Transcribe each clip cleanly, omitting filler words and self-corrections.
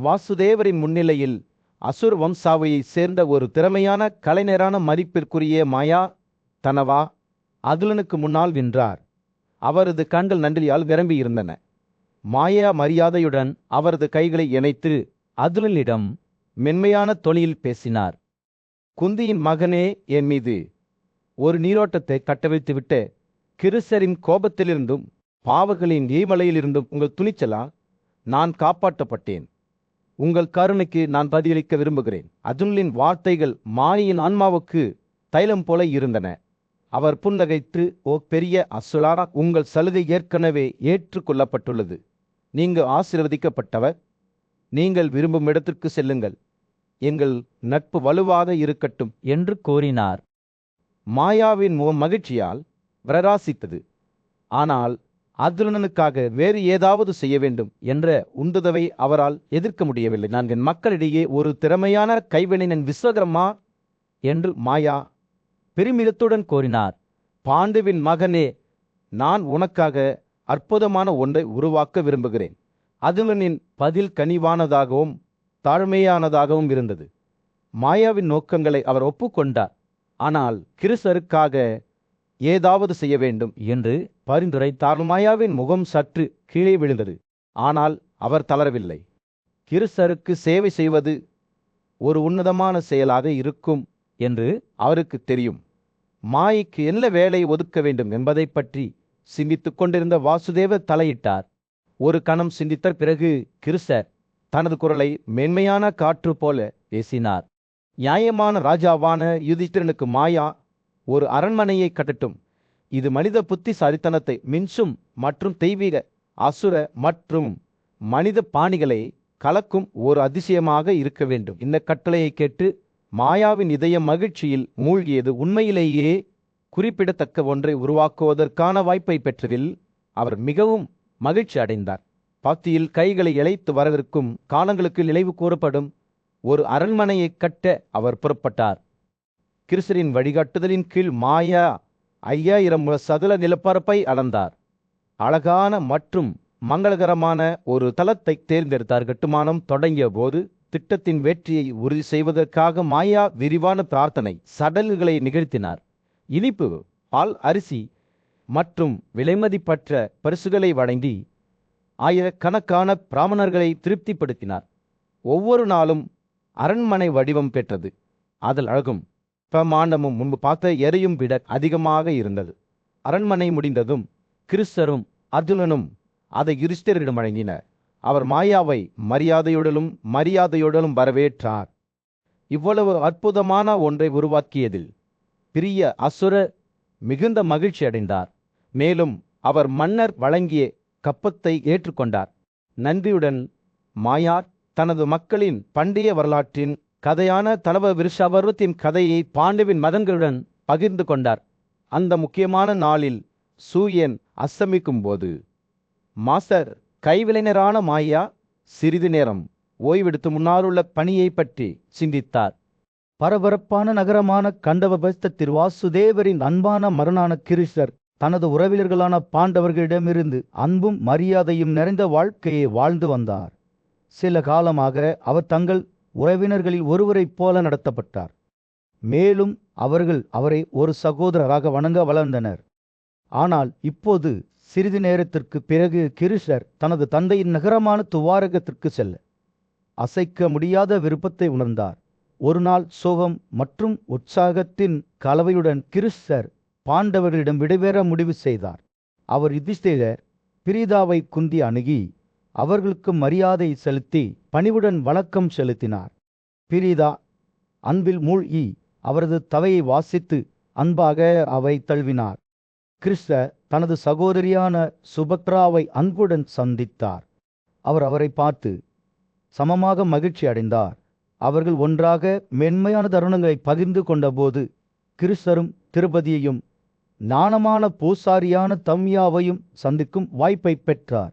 வாசுதேவரின் முன்னிலையில் அசுர் வம்சாவையைச் சேர்ந்த ஒரு திறமையான கலைஞரான மதிப்பிற்குரிய மாயா தனவா அதுலனுக்கு முன்னால் நின்றார். அவரது கண்கள் நன்றியால் நிரம்பியிருந்தன. மாயா மரியாதையுடன் அவரது கைகளை இணைத்து அதுலனிடம் மென்மையான தொனியில் பேசினார். குந்தியின் மகனே, என் மீது ஒரு நீரோட்டத்தை கட்டவிழ்த்துவிட்டு கிருசரின் கோபத்திலிருந்தும் பாவங்களின் ஈமலையிலிருந்தும் உங்கள் துணிச்சலால் நான் காப்பாற்றப்பட்டேன். உங்கள் கருணைக்கு நான் பதிலளிக்க விரும்புகிறேன். அதுலின் வார்த்தைகள் மாயின் ஆன்மாவுக்கு தைலம் போல இருந்தன. அவர் புன்னகைத்து, ஓ பெரிய அசுலாரா, உங்கள் சலுகை ஏற்கனவே ஏற்றுக்கொள்ளப்பட்டுள்ளது. நீங்கள் ஆசீர்வதிக்கப்பட்டவர். நீங்கள் விரும்பும் இடத்திற்கு செல்லுங்கள். எங்கள் நட்பு வலுவாக இருக்கட்டும் என்று கூறினார். மாயாவின் முகம் மகிழ்ச்சியால் பிரகாசித்தது. ஆனால் அதுலனுக்காக வேறு ஏதாவது செய்ய வேண்டும் என்ற உந்துதவை அவரால் எதிர்க்க முடியவில்லை. நான் என் மக்களிடையே ஒரு திறமையான கைவினைஞன் விஸ்வகர்மா என்று மாயா பெருமிதத்துடன் கூறினார். பாண்டுவின் மகனே, நான் உனக்காக அற்புதமான ஒன்றை உருவாக்க விரும்புகிறேன். அதுலனின் பதில் கனிவானதாகவும் தாழ்மையானதாகவும் இருந்தது. மாயாவின் நோக்கங்களை அவர் ஒப்புக்கொண்டார். ஆனால் கிருசருக்காக ஏதாவது செய்ய வேண்டும் என்று பரிந்துரைத்தார். மாயாவின் முகம் சற்று கீழே விழுந்தது. ஆனால் அவர் தளரவில்லை. கிருசருக்கு சேவை செய்வது ஒரு உன்னதமான செயலாக இருக்கும் என்று அவருக்கு தெரியும். மாய்க்கு என்ன வேலை ஒதுக்க வேண்டும் என்பதை பற்றி சிந்தித்துக் கொண்டிருந்த வாசுதேவர் தலையிட்டார். ஒரு கணம் சிந்தித்த பிறகு கிருசர் தனது குரலை மென்மையான காற்று போல பேசினார். நியாயமான ராஜாவான யுதிஷ்டிரனுக்கு மாயா ஒரு அரண்மனையை கட்டட்டும். இது மனித புத்திசாலித்தனத்தை மின்சும் மற்றும் தெய்வீக அசுர மற்றும் மனித பாணிகளை கலக்கும் ஒரு அதிசயமாக இருக்க வேண்டும். இந்த கட்டளையை கேட்டு மாயாவின் இதயம் மகிழ்ச்சியில் மூழ்கியது. உண்மையிலேயே குறிப்பிடத்தக்க ஒன்றை உருவாக்குவதற்கான வாய்ப்பை பெற்றதில் அவர் மிகவும் மகிழ்ச்சி அடைந்தார். பாத்தியில் கைகளை இழைத்து வரவிருக்கும் காலங்களுக்கு நினைவு கூறப்படும் ஒரு அரண்மனையை கட்ட அவர் புறப்பட்டார். கிருசரின் வழிகாட்டுதலின் கீழ் மாயா 5000 சதுர நிலப்பரப்பை அளந்தார். அழகான மற்றும் மங்களகரமான ஒரு தளத்தை தேர்ந்தெடுத்தார். கட்டுமானம் தொடங்கிய போது திட்டத்தின் வெற்றியை உறுதி செய்வதற்காக மாயா விரிவான பிரார்த்தனை சடங்குகளை நிகழ்த்தினார். இனிப்பு, பால், அரிசி மற்றும் விலைமதிப்பற்ற பரிசுகளை வழங்கி ஆயிரக்கணக்கான பிராமணர்களை திருப்திப்படுத்தினார். ஒவ்வொரு நாளும் அரண்மனை வடிவம் பெற்றது. அதில் அழகும் பிரமாண்டமும் முன்பு பார்த்த எரையும் விட அதிகமாக இருந்தது. அரண்மனை முடிந்ததும் கிருசரும் அர்ஜுனனும் அதை யுதிஷ்டிரரிடம் வழங்கினர். அவர் மாயாவை மரியாதையுடனும் வரவேற்றார். இவ்வளவு அற்புதமான ஒன்றை உருவாக்கியதில் பிரிய அசுர மிகுந்த மகிழ்ச்சி அடைந்தார். மேலும் அவர் மன்னர் வழங்கிய கப்பத்தை ஏற்றுக்கொண்டார். நன்றியுடன் மாயார் தனது மக்களின் பண்டைய வரலாற்றின் கதையான தலவ விருஷாபர்வத்தின் கதையை பாண்டுவின் மகன்களுடன் பகிர்ந்து கொண்டார். அந்த முக்கியமான நாளில் சூரியன் அஸ்தமிக்கும் போது மாஸ்டர் கைவிளைஞரான மாயா சிறிது நேரம் ஓய்வெடுத்து முன்னாலுள்ள பணியை பற்றி சிந்தித்தார். பரபரப்பான நகரமான கண்டவபஸ்தத்தில் வாசுதேவரின் அன்பான மகனான கிருஷ்ணர் தனது உறவினர்களான பாண்டவர்களிடமிருந்து அன்பும் மரியாதையும் நிறைந்த வாழ்க்கையை வாழ்ந்து வந்தார். சில காலமாக அவர் தங்கள் உறவினர்களில் ஒருவரைப் போல நடத்தப்பட்டார். மேலும் அவர்கள் அவரை ஒரு சகோதரராக வணங்க வளர்ந்தனர். ஆனால் இப்போது சிறிது நேரத்திற்கு பிறகு கிருஷ்ணர் தனது தந்தையின் நகரமான துவாரகத்திற்கு செல்ல அசைக்க முடியாத விருப்பத்தை உணர்ந்தார். ஒரு நாள் சோகம் மற்றும் உற்சாகத்தின் கலவையுடன் கிருஷ்ணர் பாண்டவர்களிடம் விடைபெற முடிவு செய்தார். அவர் யுதிஷ்டிரர் பிரீதாவை குந்தி அணுகி அவர்களுக்கு மரியாதை செலுத்தி பணிவுடன் வணக்கம் செலுத்தினார். பிரீதா அன்பில் மூழ்கி அவரது தவையை வாசித்து அன்பாக அவை தழுவினார். கிருஷ்ணர் தனது சகோதரியான சுபத்ராவை அன்புடன் சந்தித்தார். அவர் அவரை பார்த்து சமமாக மகிழ்ச்சி அடைந்தார். அவர்கள் ஒன்றாக மென்மையான தருணங்களை பகிர்ந்து கொண்டபோது கிருஷ்ணரும் திருப்பதியையும் நாணமான பூசாரியான தம்யாவையும் சந்திக்கும் வாய்ப்பை பெற்றார்.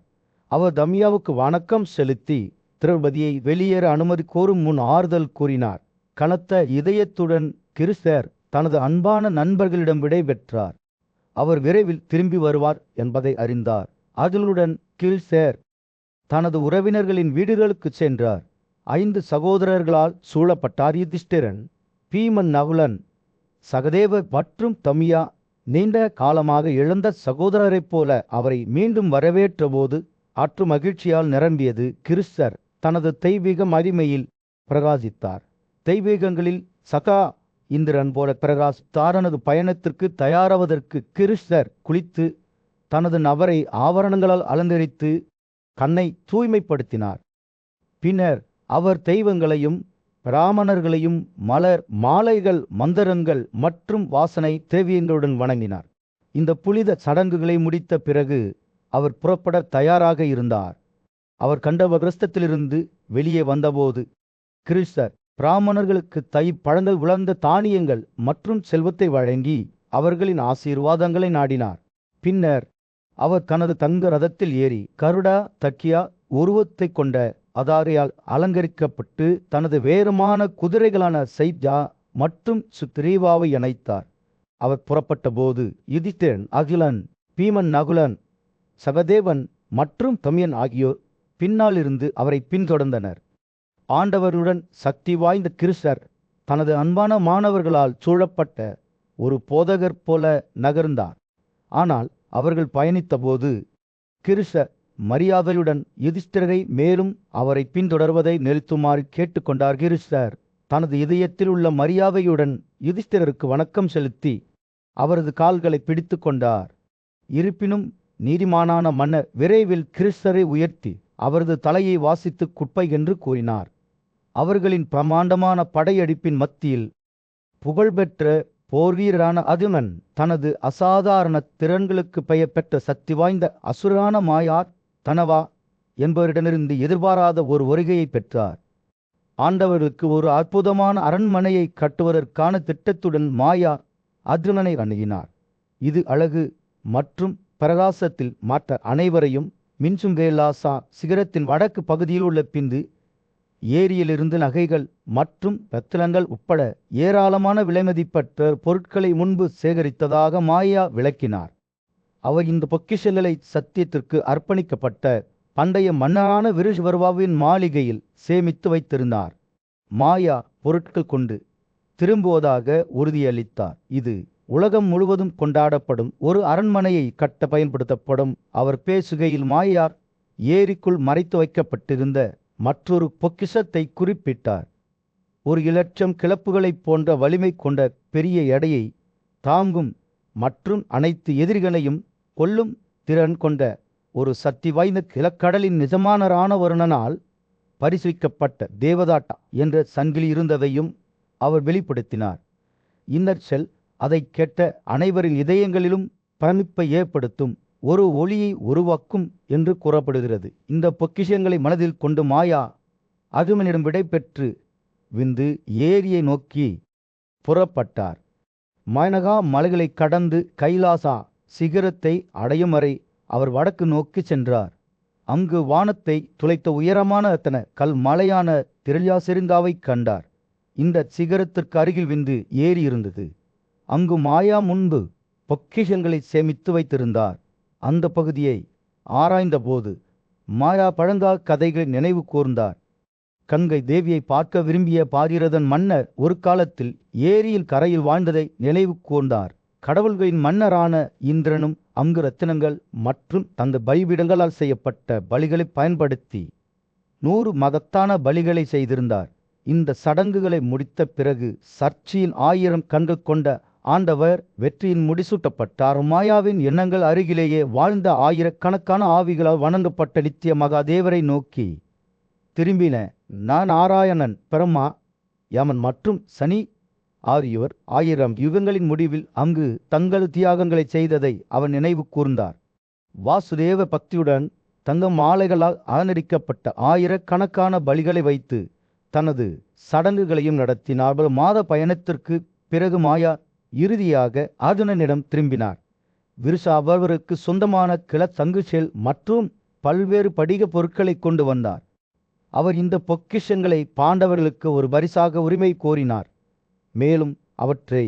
அவர் தம்யாவுக்கு வணக்கம் செலுத்தி திரௌபதியை வெளியேற அனுமதி கோரும் முன் ஆறுதல் கூறினார். கனத்த இதயத்துடன் கிருஷ்ணர் தனது அன்பான நண்பர்களிடம் விடை பெற்றார். அவர் விரைவில் திரும்பி வருவார் என்பதை அறிந்தார். அதனுடன் கிருஷ்ணர் தனது உறவினர்களின் வீடுகளுக்கு சென்றார். 5 சகோதரர்களால் சூழப்பட்டார் யுதிஷ்டிரன். பீமன் நகுலன் சகதேவ மற்றும் தமியா நீண்ட காலமாக இழந்த சகோதரரைப் போல அவரை மீண்டும் வரவேற்றபோது ஆற்று மகிழ்ச்சியால் நிரம்பியது. கிருஷ்ணர் தனது தெய்வீக மகிமையில் பிரகாசித்தார். தெய்வீகங்களில் சகா இந்திரன் போல பிரகாசித்தாரனது பயணத்திற்கு தயாராவதற்கு கிருஷ்ணர் குளித்து தனது நபரை ஆபரணங்களால் அலங்கரித்து கண்ணை தூய்மைப்படுத்தினார். பின்னர் அவர் தெய்வங்களையும் பிராமணர்களையும் மலர் மாலைகள் மந்திரங்கள் மற்றும் வாசனை திரவியங்களுடன் வணங்கினார். இந்த புனித சடங்குகளை முடித்த பிறகு அவர் புறப்பட தயாராக இருந்தார். அவர் கண்டவகிரஸ்தத்திலிருந்து வெளியே வந்தபோது கிருஷ்ணர் பிராமணர்களுக்கு பழங்கள் உலர்ந்த தானியங்கள் மற்றும் செல்வத்தை வழங்கி அவர்களின் ஆசீர்வாதங்களை நாடினார். பின்னர் அவர் தனது தங்க ரதத்தில் ஏறி கருடா தக்கியா உருவத்தை கொண்ட அதாரியால் அலங்கரிக்கப்பட்டு தனது வேறுமான குதிரைகளான சைத்யா மற்றும் சுக்ரீவாவை இணைத்தார். அவர் புறப்பட்ட போது யுதிஷ்டிரன், அகிலன், பீமன் நகுலன், சகதேவன் மற்றும் தமியன் ஆகியோர் பின்னால் இருந்து அவரை பின்தொடர்ந்தனர். ஆண்டவருடன் சக்தி வாய்ந்த கிருஷ்ணர் தனது அன்பான மாணவர்களால் சூழப்பட்ட ஒரு போதகர் போல நகர்ந்தார். ஆனால் அவர்கள் பயணித்தபோது கிருஷ்ணர் மரியாதையுடன் யுதிஷ்டிரரை மேலும் அவரை பின்தொடர்வதை நிறுத்துமாறு கேட்டுக்கொண்டார். கிருஷ்ணர் தனது இதயத்தில் உள்ள மரியாதையுடன் யுதிஷ்டிரருக்கு வணக்கம் செலுத்தி அவரது கால்களை பிடித்து கொண்டார். இருப்பினும் நீதிமானான மன்னர் விரைவில் கிருஷ்ணரை உயர்த்தி அவரது தலையை வாசித்து குப்பை என்று கூறினார். அவர்களின் பிரமாண்டமான படையெடுப்பின் மத்தியில் புகழ்பெற்ற போர்வீரரான அர்ஜுனன் தனது அசாதாரண திறன்களுக்கு பெயர் பெற்ற சக்தி வாய்ந்த அசுரான மாயா தனவா என்பவரிடமிருந்து எதிர்பாராத ஒரு வருகையை பெற்றார். ஆண்டவருக்கு ஒரு அற்புதமான அரண்மனையை கட்டுவதற்கான திட்டத்துடன் மாயா அர்ஜுனனை அணுகினார். இது அழகு மற்றும் பிரகாசத்தில் மற்ற அனைவரையும் மின்சும் வேலாசா சிகரத்தின் வடக்கு பகுதியில் உள்ள பிந்து ஏரியிலிருந்து நகைகள் மற்றும் ரத்தினங்கள் உட்பட ஏராளமான விலைமதிப்பற்ற பொருட்களை முன்பு சேகரித்ததாக மாயா விளக்கினார். அவர் இந்த பொக்கிஷங்களை சத்தியத்திற்கு அர்ப்பணிக்கப்பட்ட பண்டைய மன்னரான விருஷவர்வாவின் மாளிகையில் சேமித்து வைத்திருந்தார். மாயா பொருட்கள் கொண்டு திரும்புவதாக உறுதியளித்தார். இது உலகம் முழுவதும் கொண்டாடப்படும் ஒரு அரண்மனையை கட்ட பயன்படுத்தப்படும். அவர் பேசுகையில் மாயா ஏரிக்குள் மறைத்து வைக்கப்பட்டிருந்த மற்றொரு பொக்கிஷத்தை குறிப்பிட்டார். ஒரு இலட்சம் கிளப்புகளைப் போன்ற வலிமை கொண்ட பெரிய எடையை தாங்கும் மற்றும் அனைத்து எதிரிகளையும் கொல்லும் திறன் கொண்ட ஒரு சக்தி வாய்ந்த கிழக்கடலின் நிஜமான இராணுவனால் பரிசுவிக்கப்பட்ட தேவதாட்டா என்ற சங்கிலி இருந்ததையும் அவர் வெளிப்படுத்தினார். இன்னர்செல் அதை கேட்ட அனைவரின் இதயங்களிலும் பிரமிப்பை ஏற்படுத்தும் ஒரு ஒளியை உருவாக்கும் என்று கூறப்படுகிறது. இந்த பொக்கிஷங்களை மனதில் கொண்டு மாயா அர்ஜுனனிடம் விடை பெற்று விந்து ஏரியை நோக்கி புறப்பட்டார். மயனகா மலைகளை கடந்து கைலாசா சிகரத்தை அடையும் வரை அவர் வடக்கு நோக்கி சென்றார். அங்கு வானத்தை துளைத்த உயரமான கல் மலையான திரள்யாசிருங்காவை கண்டார். இந்த சிகரத்திற்கு அருகில் விந்து ஏரி இருந்தது. அங்கு மாயா முன்பு பொக்கிஷங்களை சேமித்து வைத்திருந்தார். அந்த பகுதியை ஆராய்ந்தபோது மாயா பழங்கா கதைகளை நினைவு கூர்ந்தார். கங்கை தேவியை பார்க்க விரும்பிய பாரீரதன் மன்னர் ஒரு காலத்தில் ஏரியில் கரையில் வாழ்ந்ததை நினைவு கூர்ந்தார். கடவுள்களின் மன்னரான இந்திரனும் அங்கு ரத்தினங்கள் மற்றும் தந்த பலிபீடங்களால் செய்யப்பட்ட பலிகளை பயன்படுத்தி 100 மகத்தான பலிகளை செய்திருந்தார். இந்த சடங்குகளை முடித்த பிறகு சர்ச்சியின் 1000 கண்கள் கொண்ட ஆண்டவர் வெற்றியின் முடிசூட்டப்பட்டார். மாயாவின் எண்ணங்கள் அருகிலேயே வாழ்ந்த ஆயிரக்கணக்கான ஆவிகளால் வணங்கப்பட்ட நித்திய மகாதேவரை நோக்கி திரும்பின. நாராயணன், பிரம்மா, யமன் மற்றும் சனி ஆகியோர் 1000 யுகங்களின் முடிவில் அங்கு தங்கள் தியாகங்களை செய்ததை அவர் நினைவு கூர்ந்தார். வாசுதேவ பக்தியுடன் தங்க மாலைகளால் அலங்கரிக்கப்பட்ட ஆயிரக்கணக்கான பலிகளை வைத்து தனது சடங்குகளையும் நடத்தினார். மாத பயணத்திற்கு பிறகு மாயா இறுதியாக அர்ஜுனனிடம் திரும்பினார். விருஷா அவருக்கு சொந்தமான கிளத்தங்குச்செல் மற்றும் பல்வேறு படிக பொருட்களை கொண்டு வந்தார். அவர் இந்த பொக்கிஷங்களை பாண்டவர்களுக்கு ஒரு பரிசாக உரிமை கோரினார். மேலும் அவற்றை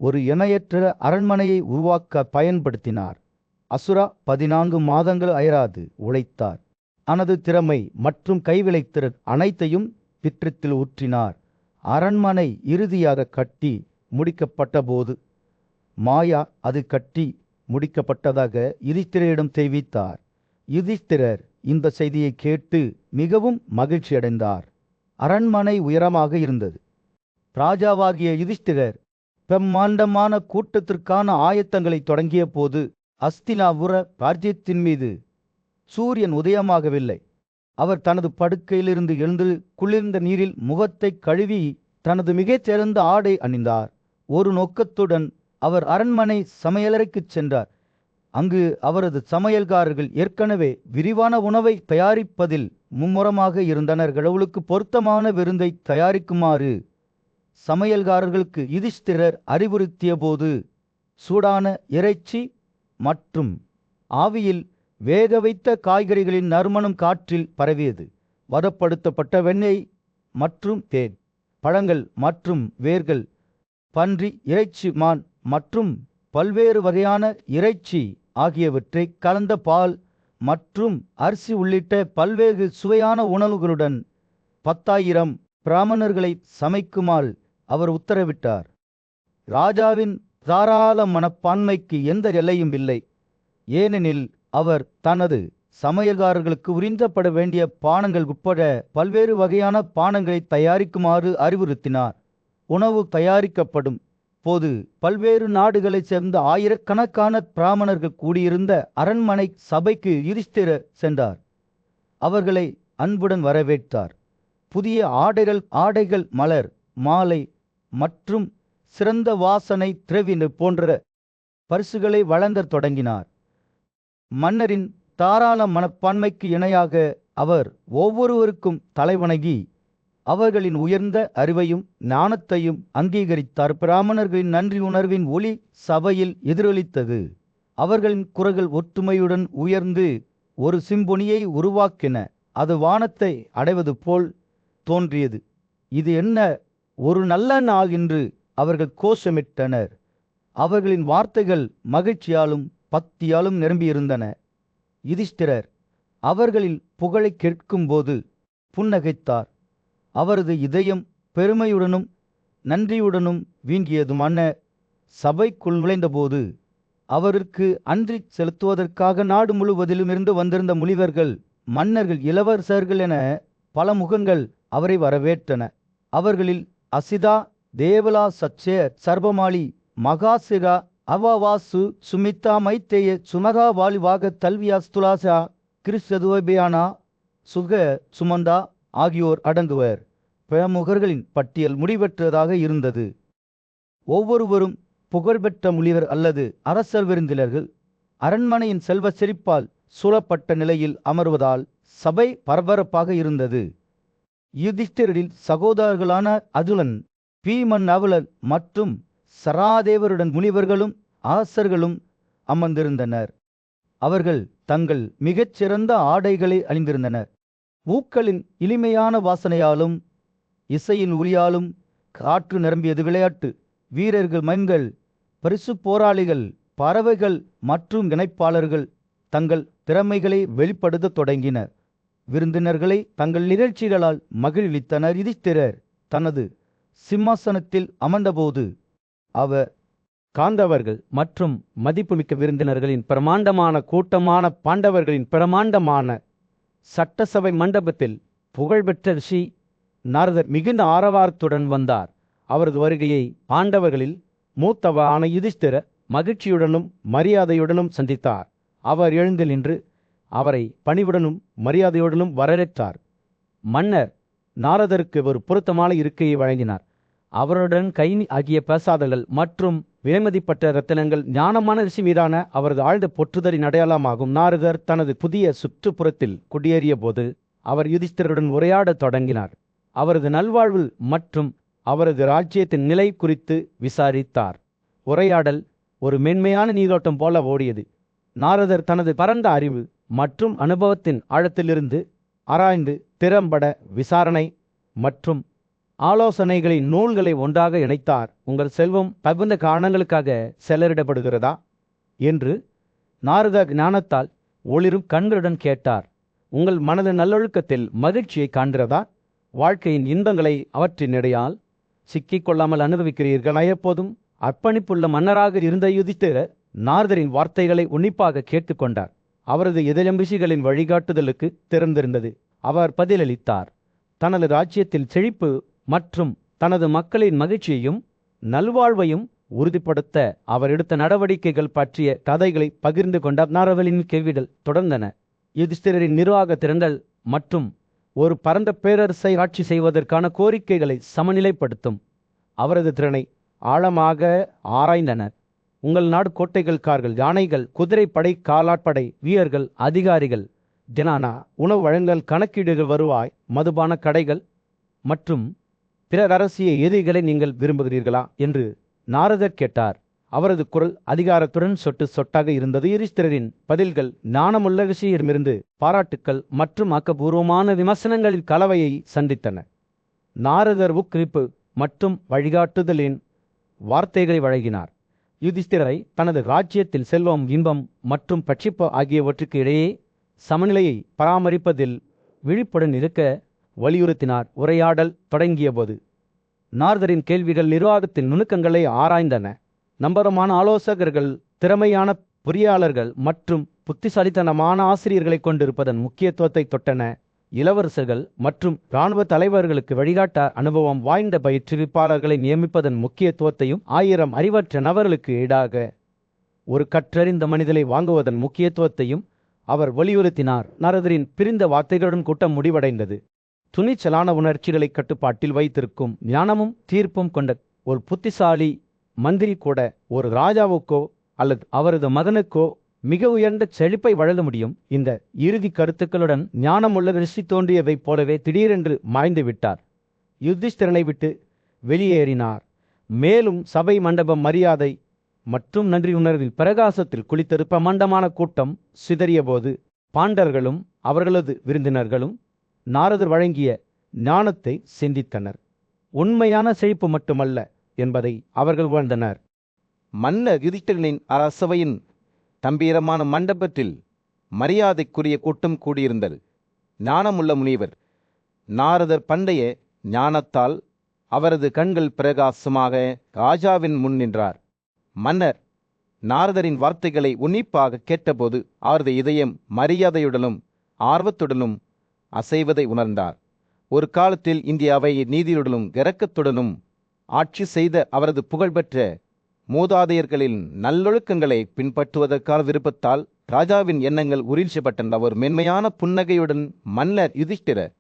ஒரு இணையற்ற அரண்மனையை உருவாக்க பயன்படுத்தினார். அசுரா 14 மாதங்கள் அயராது உழைத்தார். தனது திறமை மற்றும் கைவிளைத்திறன் அனைத்தையும் பிற்றத்தில் ஊற்றினார். அரண்மனை இறுதியாக கட்டி முடிக்கப்பட்டபோது மாயா அது கட்டி முடிக்கப்பட்டதாக யுதிஷ்டிரரிடம் தெரிவித்தார். யுதிஷ்டிரர் இந்த செய்தியை கேட்டு மிகவும் மகிழ்ச்சியடைந்தார். அரண்மனை உயரமாக இருந்தது. ராஜாவாகிய யுதிஷ்டிரர் பிரம்மாண்டமான கூட்டத்திற்கான ஆயத்தங்களை தொடங்கிய போது அஸ்தினாபுர ராஜ்யத்தின் மீது சூரியன் உதயமாகவில்லை. அவர் தனது படுக்கையிலிருந்து எழுந்து குளிர்ந்த நீரில் முகத்தை கழுவி தனது மிகச்சிறந்த ஆடை அணிந்தார். ஒரு நோக்கத்துடன் அவர் அரண்மனை சமையலறைக்குச் சென்றார். அங்கு அவரது சமையல்காரர்கள் ஏற்கனவே விரிவான உணவை தயாரிப்பதில் மும்முரமாக இருந்தனர். கடவுளுக்கு பொருத்தமான விருந்தை தயாரிக்குமாறு சமையல்காரர்களுக்கு யுதிஷ்டிரர் அறிவுறுத்திய போது சூடான இறைச்சி மற்றும் ஆவியில் வேக வைத்த காய்கறிகளின் நறுமணம் காற்றில் பரவியது. வதப்படுத்தப்பட்ட வெண்ணெய் மற்றும் தேன், பழங்கள் மற்றும் வேர்கள், பன்றி இறைச்சி, மான் மற்றும் பல்வேறு வகையான இறைச்சி ஆகியவற்றை கலந்த பால் மற்றும் அரிசி உள்ளிட்ட பல்வேறு சுவையான உணவுகளுடன் 10,000 பிராமணர்களை சமைக்குமாறு அவர் உத்தரவிட்டார். ராஜாவின் தாராள மனப்பான்மைக்கு எந்த எல்லையும் இல்லை. ஏனெனில் அவர் தனது சமையல்காரர்களுக்கு உறிஞ்சப்பட வேண்டிய பானங்கள் உட்பட பல்வேறு வகையான பானங்களை தயாரிக்குமாறு அறிவுறுத்தினார். உணவு தயாரிக்கப்படும் போது பல்வேறு நாடுகளைச் சேர்ந்த ஆயிரக்கணக்கான பிராமணர்கள் கூடியிருந்த அரண்மனை சபைக்கு யுதிஷ்டிரர் சென்றார். அவர்களை அன்புடன் வரவேற்றார். புதிய ஆடைகள், மலர், மாலை மற்றும் சிறந்த வாசனை திரவியங்கள் போன்ற பரிசுகளை வழங்கத் தொடங்கினார். மன்னரின் தாராள மனப்பான்மைக்கு இணையாக அவர் ஒவ்வொருவருக்கும் தலைவணங்கி அவர்களின் உயர்ந்த அறிவையும் ஞானத்தையும் அங்கீகரித்தார். பிராமணர்களின் நன்றி உணர்வின் ஒளி சபையில் எதிரொலித்தது. அவர்களின் குரல்கள் ஒற்றுமையுடன் உயர்ந்து ஒரு சிம்பொனியை உருவாக்கின. அது வானத்தை அடைவது போல் தோன்றியது. இது என்ன ஒரு நல்ல நாள் என்று அவர்கள் கோஷமிட்டனர். அவர்களின் வார்த்தைகள் மகிழ்ச்சியாலும் பக்தியாலும் நிரம்பியிருந்தன. யுதிஷ்டிரர் அவர்களின் புகழை கேட்கும்போது புன்னகைத்தார். அவரது இதயம் பெருமையுடனும் நன்றியுடனும் வீங்கியதுமான சபைக்குள் நுழைந்தபோது அவருக்கு அன்றி செலுத்துவதற்காக நாடு முழுவதிலும் இருந்து வந்திருந்த முனிவர்கள், மன்னர்கள், இளவரசர்கள் என பல முகங்கள் அவரை வரவேற்றன. அவர்களில் அசிதா, தேவலா, சச்சேர், சர்பமாலி, மகாசிரா, அவாவாசு, சுமித்தா, மைத்தேய, சுமகா, வாலிவாக, தல்வியா, ஸ்துலாசா, கிறிஸ்துவபியானா, சுக, சுமந்தா ஆகியோர் அடங்குவர். பிரமுகர்களின் பட்டியல் முடிவற்றதாக இருந்தது. ஒவ்வொருவரும் புகழ்பெற்ற முனிவர் அல்லது அரசர் விருந்தினர்கள். அரண்மனையின் செல்வ செழிப்பால் சூழப்பட்ட நிலையில் அமர்வதால் சபை பரபரப்பாக இருந்தது. யுதிஷ்டிரரின் சகோதரர்களான அதுலன், பீமன், நவலன் மற்றும் சராதேவருடன் முனிவர்களும் அரசர்களும் அமர்ந்திருந்தனர். அவர்கள் தங்கள் மிகச்சிறந்த ஆடைகளை அணிந்திருந்தனர். பூக்களின் இனிமையான வாசனையாலும் இசையின் ஒலியாலும் காற்று நிரம்பியது. விளையாட்டு வீரர்கள், மண்கள், பரிசு போராளிகள், பறவைகள் மற்றும் இணைப்பாளர்கள் தங்கள் திறமைகளை வெளிப்படுத்த தொடங்கினர். விருந்தினர்களை தங்கள் நிகழ்ச்சிகளால் மகிழ்வித்தனர். யுதிஷ்டிரர் தனது சிம்மாசனத்தில் அமர்ந்தபோது அவர் காந்தவர்கள் மற்றும் மதிப்புமிக்க விருந்தினர்களின் பிரமாண்டமான கூட்டமான பாண்டவர்களின் பிரமாண்டமான சட்டசபை மண்டபத்தில் புகழ்பெற்ற ரிஷி நாரதர் மிகுந்த ஆரவாரத்துடன் வந்தார். அவரது வருகையை பாண்டவர்களில் மூத்தவரான யுதிஷ்டிரர் மகிழ்ச்சியுடனும் மரியாதையுடனும் சந்தித்தார். அவர் எழுந்து நின்று அவரை பணிவுடனும் மரியாதையுடனும் வரவேற்றார். மன்னர் நாரதருக்கு ஒரு பொருத்தமான இருக்கையை வழங்கினார். அவருடன் கை ஆகிய பிரசாதங்கள் மற்றும் விலைமதிப்பட்ட ரத்தினங்கள் ஞானமான ரிஷி மீதான அவரது ஆழ்ந்த பொற்றுதலின் அடையாளமாகும். நாரதர் தனது புதிய சுற்றுப்புறத்தில் குடியேறிய போது அவர் யுதிஷ்டிரருடன் உரையாடத் தொடங்கினார். அவரது நல்வாழ்வு மற்றும் அவரது ராஜ்யத்தின் நிலை குறித்து விசாரித்தார். உரையாடல் ஒரு மென்மையான நீரோட்டம் போல ஓடியது. நாரதர் தனது பரந்த அறிவு மற்றும் அனுபவத்தின் ஆழத்திலிருந்து ஆராய்ந்து திறம்பட விசாரணை மற்றும் ஆலோசனைகளின் நூல்களை ஒன்றாக இணைத்தார். உங்கள் செல்வம் தகுந்த காரணங்களுக்காக செலரிடப்படுகிறதா என்று நாரதர் ஞானத்தால் ஒளிரும் கண்களுடன் கேட்டார். உங்கள் மனது நல்லொழுக்கத்தில் மகிழ்ச்சியை காண்கிறதா வாழ்க்கையின் இன்பங்களை அவற்றின் இடையால் சிக்கிக்கொள்ளாமல் அனுபவிக்கிறீர்களா? எப்போதும் அர்ப்பணிப்புள்ள மன்னராக இருந்த யுதிஷ்டிரர் நாரதரின் வார்த்தைகளை உன்னிப்பாக கேட்டுக்கொண்டார். அவரது இதயம்பிசிகளின் வழிகாட்டுதலுக்கு திறந்திருந்தது. அவர் பதிலளித்தார். தனது ராஜ்யத்தில் செழிப்பு மற்றும் தனது மக்களின் மகிழ்ச்சியையும் நல்வாழ்வையும் உறுதிப்படுத்த அவர் எடுத்த நடவடிக்கைகள் பற்றிய கதைகளை பகிர்ந்து கொண்டார். நாரதரின் கேள்விகள் தொடர்ந்தன. யுதிஷ்டிரரின் நிர்வாக திறன்கள் மற்றும் ஒரு பரந்த பேரரசை ஆட்சி செய்வதற்கான கோரிக்கைகளை சமநிலைப்படுத்தும் அவரது திறனை ஆழமாக ஆராய்ந்தனர். உங்கள் நாடு கோட்டைகள், கார்கள், யானைகள், குதிரைப்படை, காலாட்படை வீரர்கள், அதிகாரிகள், தினானா, உணவு வழங்கல், கணக்கீடுகள், வருவாய், மதுபான கடைகள் மற்றும் பிறர் அரசிய எதிரிகளை நீங்கள் விரும்புகிறீர்களா என்று நாரதர் கேட்டார். அவரது குரல் அதிகாரத்துடன் சொட்டு சொட்டாக இருந்தது. யுதிஷ்டிரரின் பதில்கள் ஞானமுள்ள ரிஷியிடமிருந்து பாராட்டுக்கள் மற்றும் ஆக்கப்பூர்வமான விமர்சனங்களின் கலவையை சந்தித்தன. நாரதர் ஊக்குவிப்பு மற்றும் வழிகாட்டுதலின் வார்த்தைகளை வழங்கினார். யுதிஷ்டிரரை தனது ராஜ்யத்தில் செல்வம், இன்பம் மற்றும் பட்சிப்பு ஆகியவற்றுக்கு இடையே சமநிலையை பராமரிப்பதில் விழிப்புடன் இருக்க வலியுறுத்தினார். உரையாடல் தொடங்கியபோது நாரதரின் கேள்விகள் நிர்வாகத்தின் நுணுக்கங்களை ஆராய்ந்தன. நம்பகமான ஆலோசகர்கள், திறமையான பொறியாளர்கள் மற்றும் புத்திசாலித்தனமான ஆசிரியர்களை கொண்டிருப்பதன் முக்கியத்துவத்தை தொட்டன. இளவரசர்கள் மற்றும் இராணுவ தலைவர்களுக்கு வழிகாட்ட அனுபவம் வாய்ந்த பயிற்றுவிப்பாளர்களை நியமிப்பதன் முக்கியத்துவத்தையும் 1000 அறிவற்ற நபர்களுக்கு ஈடாக ஒரு கற்றறிந்த மனிதனை வாங்குவதன் முக்கியத்துவத்தையும் அவர் வலியுறுத்தினார். நாரதரின் பிரிந்த வார்த்தைகளுடன் கூட்டம் முடிவடைந்தது. துணிச்சலான உணர்ச்சிகளை கட்டுப்பாட்டில் வைத்திருக்கும் ஞானமும் தீர்ப்பும் கொண்ட ஒரு புத்திசாலி மந்திரி கூட ஒரு ராஜாவுக்கோ அல்லது அவரது மகனுக்கோ மிக உயர்ந்த செழிப்பை வழங்க முடியும். இந்த இறுதி கருத்துக்களுடன் ஞானமுள்ள ரிஷி தோன்றியதைப் போலவே திடீரென்று மாய்ந்து விட்டார். யுதிஷ்டிரனை விட்டு வெளியேறினார். மேலும் சபை மண்டபம் மரியாதை மற்றும் நன்றி உணர்வில் பிரகாசத்தில் குளித்திருப்ப மண்டமான கூட்டம் சிதறியபோது பாண்டர்களும் அவர்களது விருந்தினர்களும் நாரதர் வழங்கிய ஞானத்தை சிந்தித்தனர். உண்மையான செழிப்பு மட்டுமல்ல என்பதை அவர்கள் உணர்ந்தனர். மன்னர் யுதிஷ்டிரனின் அரசவையின் கம்பீரமான மண்டபத்தில் மரியாதைக்குரிய கூட்டம் கூடியிருந்தது. ஞானமுள்ள முனிவர் நாரதர் பண்டைய ஞானத்தால் அவரது கண்கள் பிரகாசமாக ராஜாவின் முன் நின்றார். மன்னர் நாரதரின் வார்த்தைகளை உன்னிப்பாக கேட்டபோது அவரது இதயம் மரியாதையுடனும் ஆர்வத்துடனும் அசைவதை உணர்ந்தார். ஒரு காலத்தில் இந்தியாவை நீதியுடனும் இரக்கத்துடனும் ஆட்சி செய்த அவரது புகழ்பெற்ற மூதாதையர்களின் நல்லொழுக்கங்களை பின்பற்றுவதற்கான விருப்பத்தால் ராஜாவின் எண்ணங்கள் உறிஞ்சப்பட்டன. ஒரு மென்மையான புன்னகையுடன் மன்னர் யுதிஷ்டிரர்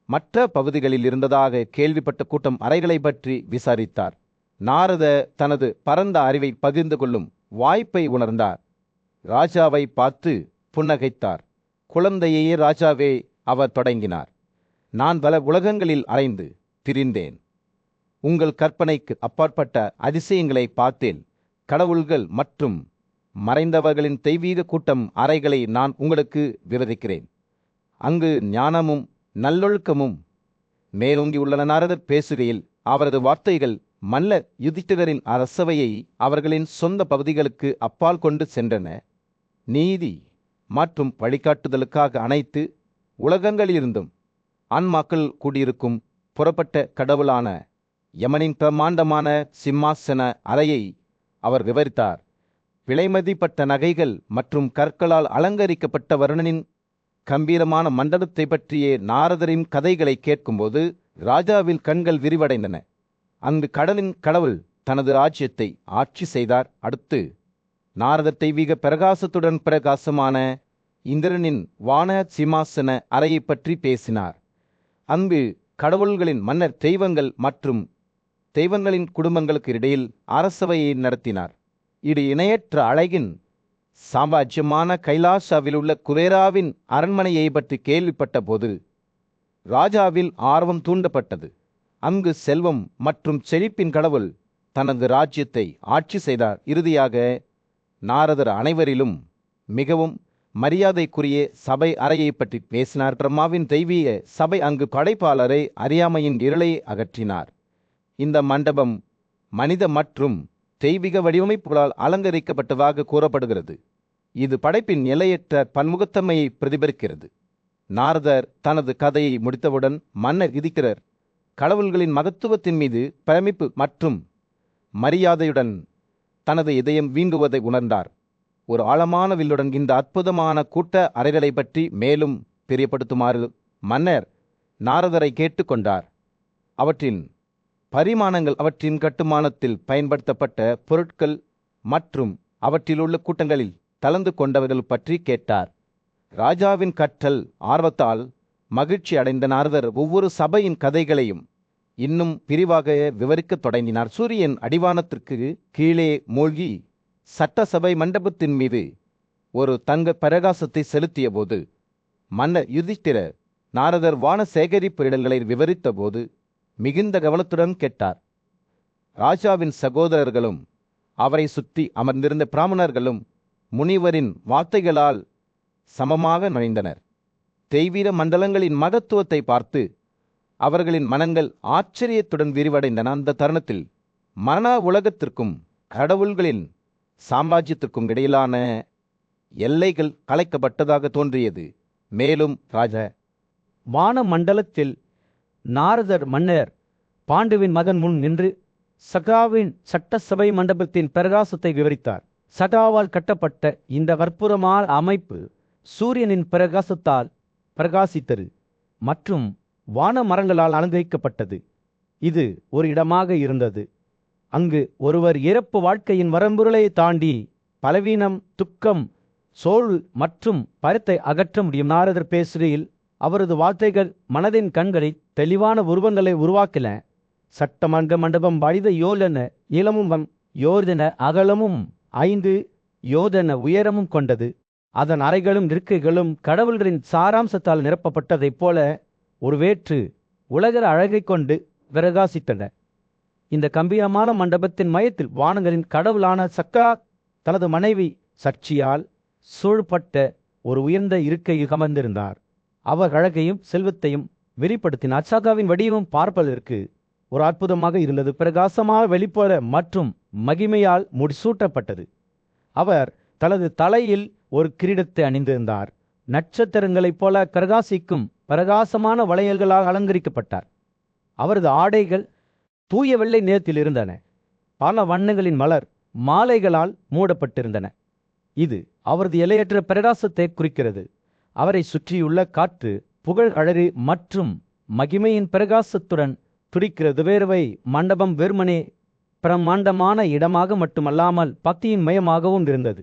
மற்ற பகுதிகளில் இருந்ததாக கேள்விப்பட்ட கூட்டம் அறைகளை பற்றி விசாரித்தார். நாரத தனது பரந்த அறிவை பகிர்ந்து கொள்ளும் வாய்ப்பை உணர்ந்தார். ராஜாவை பார்த்து புன்னகைத்தார். குழந்தையே ராஜாவே, அவர் தொடங்கினார். நான் பல உலகங்களில் அலைந்து திரிந்தேன். உங்கள் கற்பனைக்கு அப்பாற்பட்ட அதிசயங்களை பார்த்தேன். கடவுள்கள் மற்றும் மறைந்தவர்களின் தெய்வீக கூட்டம் அறைகளை நான் உங்களுக்கு விவரிக்கிறேன். அங்கு ஞானமும் நல்லொழுக்கமும் மேலோங்கி உள்ளன. நாரதர் பேசுகையில் அவரது வார்த்தைகள் மன்னர் யுதிஷ்டிரரின் அரசவையை அவர்களின் சொந்த பகுதிகளுக்கு அப்பால் கொண்டு சென்றன. நீதி மற்றும் வழிகாட்டுதலுக்காக அனைத்து உலகங்களிலிருந்தும் ஆன்மாக்கள் கூடியிருக்கும் புறப்பட்ட கடவுளான யமனின் பிரமாண்டமான சிம்மாசன அறையை அவர் விவரித்தார். விலைமதிப்பட்ட நகைகள் மற்றும் கற்களால் அலங்கரிக்கப்பட்ட வருணனின் கம்பீரமான மண்டலத்தை பற்றிய நாரதரின் கதைகளை கேட்கும்போது ராஜாவின் கண்கள் விரிவடைந்தன. அங்கு கடலின் கடவுள் தனது ராஜ்யத்தை ஆட்சி செய்தார். அடுத்து நாரதர் தெய்வீக பிரகாசத்துடன் பிரகாசமான இந்திரனின் வான சிம்மாசன அறையை பற்றி பேசினார். அங்கு கடவுள்களின் மன்னர் தெய்வங்கள் மற்றும் தெய்வங்களின் குடும்பங்களுக்கு இடையில் அரசவையை நடத்தினார். இது இணையற்ற அழகின் சாம்ராஜ்யமான கைலாசாவில் உள்ள குபேராவின் அரண்மனையை பற்றி கேள்விப்பட்ட போது ராஜாவில் ஆர்வம் தூண்டப்பட்டது. அங்கு செல்வம் மற்றும் செழிப்பின் கடவுள் தனது ராஜ்யத்தை ஆட்சி செய்தார். இறுதியாக நாரதர் அனைவரிலும் மிகவும் மரியாதைக்குரிய சபை அறையை பற்றி பேசினார். பிரம்மாவின் தெய்வீக சபை அங்கு படைப்பாளரை அறியாமையின் இருளை அகற்றினார். இந்த மண்டபம் மனித மற்றும் தெய்வீக வடிவமைப்புகளால் அலங்கரிக்கப்பட்டதாக கூறப்படுகிறது. இது படைப்பின் எல்லையற்ற பன்முகத்தன்மையை பிரதிபலிக்கிறது. நாரதர் தனது கதையை முடித்தவுடன் மன்னர் யுதிஷ்டிரர் கடவுள்களின் மகத்துவத்தின் மீது பிரமிப்பு மற்றும் மரியாதையுடன் தனது இதயம் வீங்குவதை உணர்ந்தார். ஒரு ஆழமான வில்லுடன் இந்த அற்புதமான கூட்ட அறைகளை பற்றி மேலும் தெரியப்படுத்துமாறு மன்னர் நாரதரை கேட்டுக்கொண்டார். அவற்றின் பரிமாணங்கள், அவற்றின் கட்டுமானத்தில் பயன்படுத்தப்பட்ட பொருட்கள் மற்றும் அவற்றிலுள்ள கூட்டங்களில் கலந்து கொண்டவர்கள் பற்றி கேட்டார். ராஜாவின் கற்றல் ஆர்வத்தால் மகிழ்ச்சி அடைந்த நாரதர் ஒவ்வொரு சபையின் கதைகளையும் இன்னும் விரிவாக விவரிக்கத் தொடங்கினார். சூரியன் அடிவானத்திற்கு கீழே மூழ்கி சட்டசபை மண்டபத்தின் மீது ஒரு தங்க பிரகாசத்தை செலுத்திய போது மன்னர் யுதிஷ்டிரர் நாரதர் வான சேகரிப்பு இடங்களை விவரித்த போது மிகுந்த கவனத்துடன் கேட்டார். ராஜாவின் சகோதரர்களும் அவரை சுற்றி அமர்ந்திருந்த பிராமணர்களும் முனிவரின் வார்த்தைகளால் சமமாக நுழைந்தனர். தெய்வீக மண்டலங்களின் மகத்துவத்தை பார்த்து அவர்களின் மனங்கள் ஆச்சரியத்துடன் விரிவடைந்தன. அந்த தருணத்தில் மரண உலகத்திற்கும் கடவுள்களின் சாம்ராஜ்யத்திற்கும் இடையிலான எல்லைகள் கலைக்கப்பட்டதாக தோன்றியது. மேலும் ராஜா வான மண்டலத்தில் நாரதர் மன்னர் பாண்டுவின் மகன் முன் நின்று சகாவின் சட்டசபை மண்டபத்தின் பிரகாசத்தை விவரித்தார். சகாவால் கட்டப்பட்ட இந்த அற்புதமான அமைப்பு சூரியனின் பிரகாசத்தால் பிரகாசித்தது மற்றும் வான மரங்களால் அலங்கரிக்கப்பட்டது. இது ஒரு இடமாக இருந்தது அங்கு ஒருவர் இறப்பு வாழ்க்கையின் வரம்புகளை தாண்டி பலவீனம், துக்கம், சோர்வு மற்றும் பயத்தை அகற்ற முடியும். நாரதர் பேசுகையில் அவரது வார்த்தைகள் மனதின் கண்களில் தெளிவான உருவங்களை உருவாக்கின. சட்டமன்ற மண்டபம் வடித யோலன இளமும் யோர்தன அகலமும் 5 யோதன உயரமும் கொண்டது. அதன் அறைகளும் இருக்கைகளும் கடவுள்களின் சாராம்சத்தால் நிரப்பப்பட்டதைப் போல ஒரு வேற்று உலக அழகை கொண்டு பிரகாசித்தன. இந்த கம்பீரமான மண்டபத்தின் மையத்தில் வானங்களின் கடவுளான சக்கா தனது மனைவி சர்ச்சியால் சூழப்பட்ட ஒரு உயர்ந்த இருக்கையில் அமர்ந்திருந்தார். அவர் அழகையும் செல்வத்தையும் வெளிப்படுத்தினார். சகாவின் வடிவம் பார்ப்பதற்கு ஒரு அற்புதமாக இருந்தது. பிரகாசமாக வெளிப்புற மற்றும் மகிமையால் முடிசூட்டப்பட்டது. அவர் தனது தலையில் ஒரு கிரீடத்தை அணிந்திருந்தார். நட்சத்திரங்களைப் போல பிரகாசிக்கும் பிரகாசமான வளையல்களால் அலங்கரிக்கப்பட்டார். அவரது ஆடைகள் தூய வெள்ளை நிறத்தில் இருந்தன. பல வண்ணங்களின் மலர் மாலைகளால் மூடப்பட்டிருந்தன. இது அவரது எல்லையற்ற பிரகாசத்தை குறிக்கிறது. அவரை சுற்றியுள்ள காற்று புகழ் அழகு மற்றும் மகிமையின் பிரகாசத்துடன் துடிக்கிறது. வேர்வை மண்டபம் வெறுமனே பிரம்மாண்டமான இடமாக மட்டுமல்லாமல் பக்தியின் மையமாகவும் இருந்தது.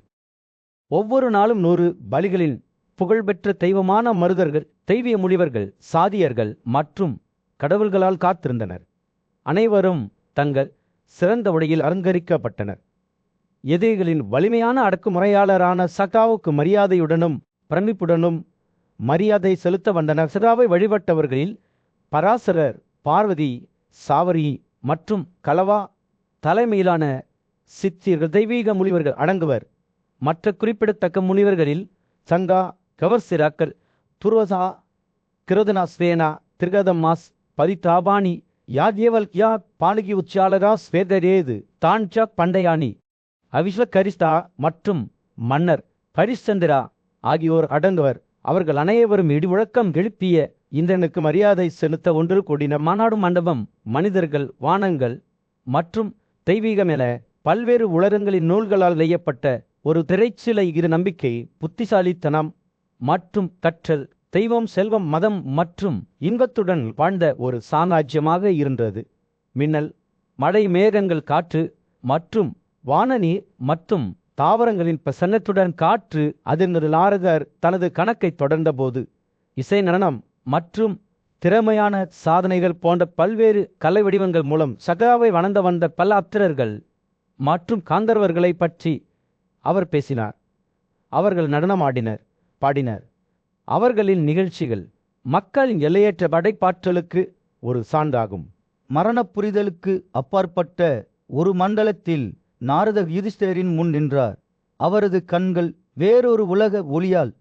ஒவ்வொரு நாளும் 100 பலிகளின் புகழ்பெற்ற தெய்வமான மருதர்கள், தெய்வீக முனிவர்கள், சாதியர்கள் மற்றும் கடவுள்களால் காத்திருந்தனர். அனைவரும் தங்கள் சிறந்த உடையில் அலங்கரிக்கப்பட்டனர். எதிரிகளின் வலிமையான அடக்குமுறையாளரான சகாவுக்கு மரியாதையுடனும் பிரமிப்புடனும் மரியாதை செலுத்த வந்தனர். சகாவை வழிபட்டவர்களில் பராசரர், பார்வதி, சாவரி மற்றும் கலவா தலைமையிலான சித்தியர்கள், தெய்வீக முனிவர்கள் அடங்குவர். மற்ற குறிப்பிடத்தக்க முனிவர்களில் சங்கா, கவர்சிராக்கர், துர்வசா, கிருதனா ஸ்வேனா, திர்கதமாஸ், பதிதாபானி, யாத்யவல்யா, பாலகி உச்சாலகா, ஸ்வேதரேது, தான்சாக் பண்டையானி, அவிஸ்வகரிஸ்தா மற்றும் மன்னர் ஹரிச்சந்திரா ஆகியோர் அடங்குவர். அவர்கள் அனைவரும் இடிமுழக்கம் எழுப்பிய இந்திரனுக்கு மரியாதை செலுத்த ஒன்று கூடினர். மாநாடு மண்டபம் மனிதர்கள், வானங்கள் மற்றும் தெய்வீகம் என பல்வேறு உலகங்களின் நூல்களால் நெய்யப்பட்ட ஒரு திரைச்சிலை. இரு நம்பிக்கை, புத்திசாலித்தனம் மற்றும் கற்றல், தெய்வம், செல்வம், மதம் மற்றும் இன்பத்துடன் வாழ்ந்த ஒரு சாம்ராஜ்யமாக இருந்தது. மின்னல், மழை, மேகங்கள், காற்று மற்றும் வானநீர் மற்றும் தாவரங்களின் பிரசன்னத்துடன் காற்று அதிர்ந்தது. நாரதர் தனது கணக்கை தொடர்ந்தபோது இசை, நடனம் மற்றும் திறமையான சாதனைகள் போன்ற பல்வேறு கலை வடிவங்கள் மூலம் சகாவை வணங்க வந்த பல அப்சரர்கள் மற்றும் காந்தர்வர்களை பற்றி அவர் பேசினார். அவர்கள் நடனமாடினர், பாடினர். அவர்களின் நிகழ்ச்சிகள் மக்களின் எல்லையற்ற படைப்பாற்றலுக்கு ஒரு சான்றாகும். மரணப் புரிதலுக்கு அப்பாற்பட்ட ஒரு மண்டலத்தில் நாரதர் யுதிஷ்டிரரின் முன் நின்றார். அவரது கண்கள் வேறொரு உலக ஒளியால்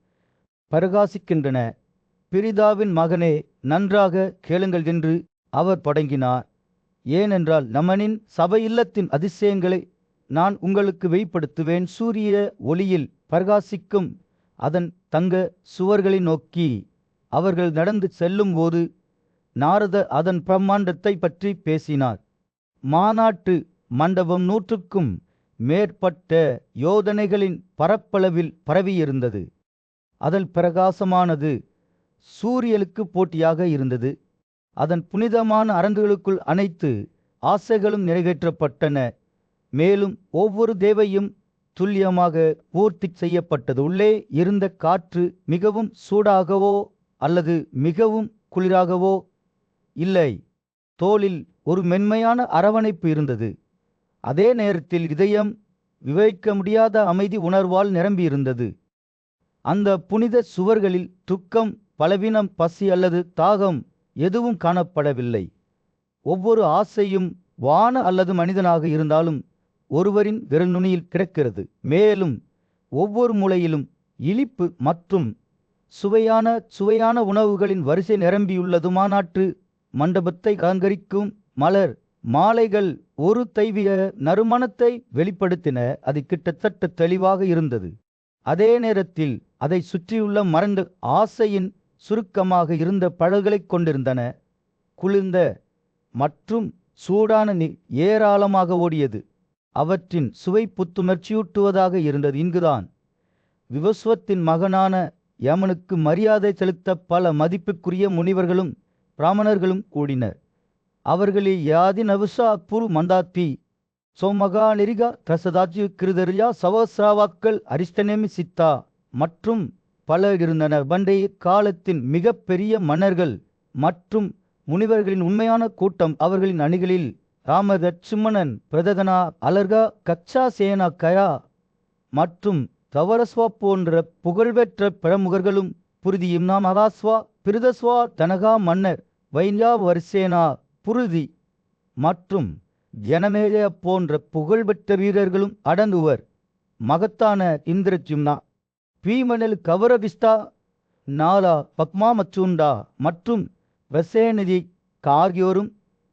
பிரகாசிக்கின்றன. பிரிதாவின் மகனே, நன்றாக கேளுங்கள் என்று அவர் தொடங்கினார். ஏனென்றால் நமனின் சபை இல்லத்தின் அதிசயங்களை நான் உங்களுக்கு வெளிப்படுத்துவேன். சூரிய ஒளியில் பிரகாசிக்கும் அதன் தங்க சுவர்களை நோக்கி அவர்கள் நடந்து செல்லும்போது நாரதர் அதன் பிரம்மாண்டத்தை பற்றி பேசினார். மாநாட்டு மண்டபம் 100க்கும் மேற்பட்ட யோதனைகளின் பரப்பளவில் பரவியிருந்தது. அதன் பிரகாசமானது சூரியனுக்கு போட்டியாக இருந்தது. அதன் புனிதமான அரங்குகளுக்குள் அனைத்து ஆசைகளும் நிறைவேற்றப்பட்டன. மேலும் ஒவ்வொரு தேவையும் துல்லியமாக பூர்த்தி செய்யப்பட்டது. உள்ளே இருந்த காற்று மிகவும் சூடாகவோ அல்லது மிகவும் குளிராகவோ இல்லை. தோளில் ஒரு மென்மையான அரவணைப்பு இருந்தது. அதே நேரத்தில் இதயம் விவரிக்க முடியாத அமைதி உணர்வால் நிரம்பியிருந்தது. அந்த புனித சுவர்களில் துக்கம், பலவீனம், பசி அல்லது தாகம் எதுவும் காணப்படவில்லை. ஒவ்வொரு ஆசையும் வான அல்லது மனிதனாக இருந்தாலும் ஒருவரின் விரல் நுனியில் கிடக்கிறது. மேலும் ஒவ்வொரு மூலையிலும் இனிப்பு மற்றும் சுவையான உணவுகளின் வரிசை நிரம்பியுள்ளது. மாநாட்டு மண்டபத்தை அலங்கரிக்கும் மலர் மாலைகள் ஒரு தெய்வீக நறுமணத்தை வெளிப்படுத்தின. அது கிட்டத்தட்ட தெளிவாக இருந்தது. அதே நேரத்தில் அதை சுற்றியுள்ள மரங்கள் ஆசையின் சுருக்கமாக இருந்த பழங்களைக் கொண்டிருந்தன. குளிர்ந்த மற்றும் சூடான நீர் ஏராளமாக ஓடியது. அவற்றின் சுவை புத்துணர்ச்சியூட்டுவதாக இருந்தது. இங்குதான் விவஸ்வத்தின் மகனான யமனுக்கு மரியாதை செலுத்த பல மதிப்புக்குரிய முனிவர்களும் பிராமணர்களும் கூடினர். அவர்களில் யாதி நவுசா புரு மந்தாத்தி சோமகா நெரிகா கசதாஜி கிருதரியா சவசிராவாக்கள் அரிஷ்டநேமி சித்தா மற்றும் பலர் இருந்தனர். பண்டைய காலத்தின் மிக பெரிய மன்னர்கள் மற்றும் முனிவர்களின் உண்மையான கூட்டம் அவர்களின் அணிகளில் ராமதட்சுமணன், பிரதகனா, அலர்கா, கச்சா சேனா கயா மற்றும் தவரஸ்வா போன்ற புகழ்பெற்ற பிரமுகர்களும் புருதியும் நாம் அதாஸ்வா பிரதஸ்வா தனகா மன்னர் வைன்யா வர்சேனா புருதி மற்றும் ஜனமேஜய போன்ற புகழ்பெற்ற வீரர்களும் அடங்குவர். மகத்தான இந்திரஜும்னா, பீமனல், கவரவிஸ்தா, நாலா, பக்மா மச்சூண்டா மற்றும் வெசேநிதி ஆகியோரும்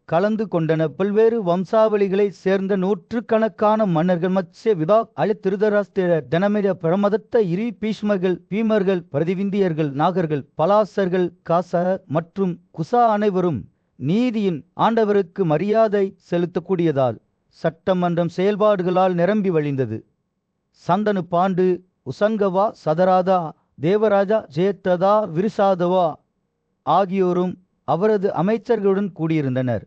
கலந்து கொண்டன. பல்வேறு வம்சாவளிகளை சேர்ந்த நூற்றுக்கணக்கான மன்னர்கள் மத்ஸ்ய விதா அழ திருதராஷ்டிர தனமிட பிரமதத்த இரி பீஷ்மர்கள், பீமர்கள், பிரதிவிந்தியர்கள், நாகர்கள், பலாசர்கள், காச மற்றும் குசா அனைவரும் நீதியின் ஆண்டவருக்கு மரியாதை செலுத்தக்கூடியதால் சட்டமன்றம் செயல்பாடுகளால் நிரம்பி வழிந்தது. சந்தனு பாண்டு, உசங்கவா, சதராதா, தேவராஜா, ஜெயத்ததா, விருசாதவா ஆகியோரும் அவரது அமைச்சர்களுடன் கூடியிருந்தனர்.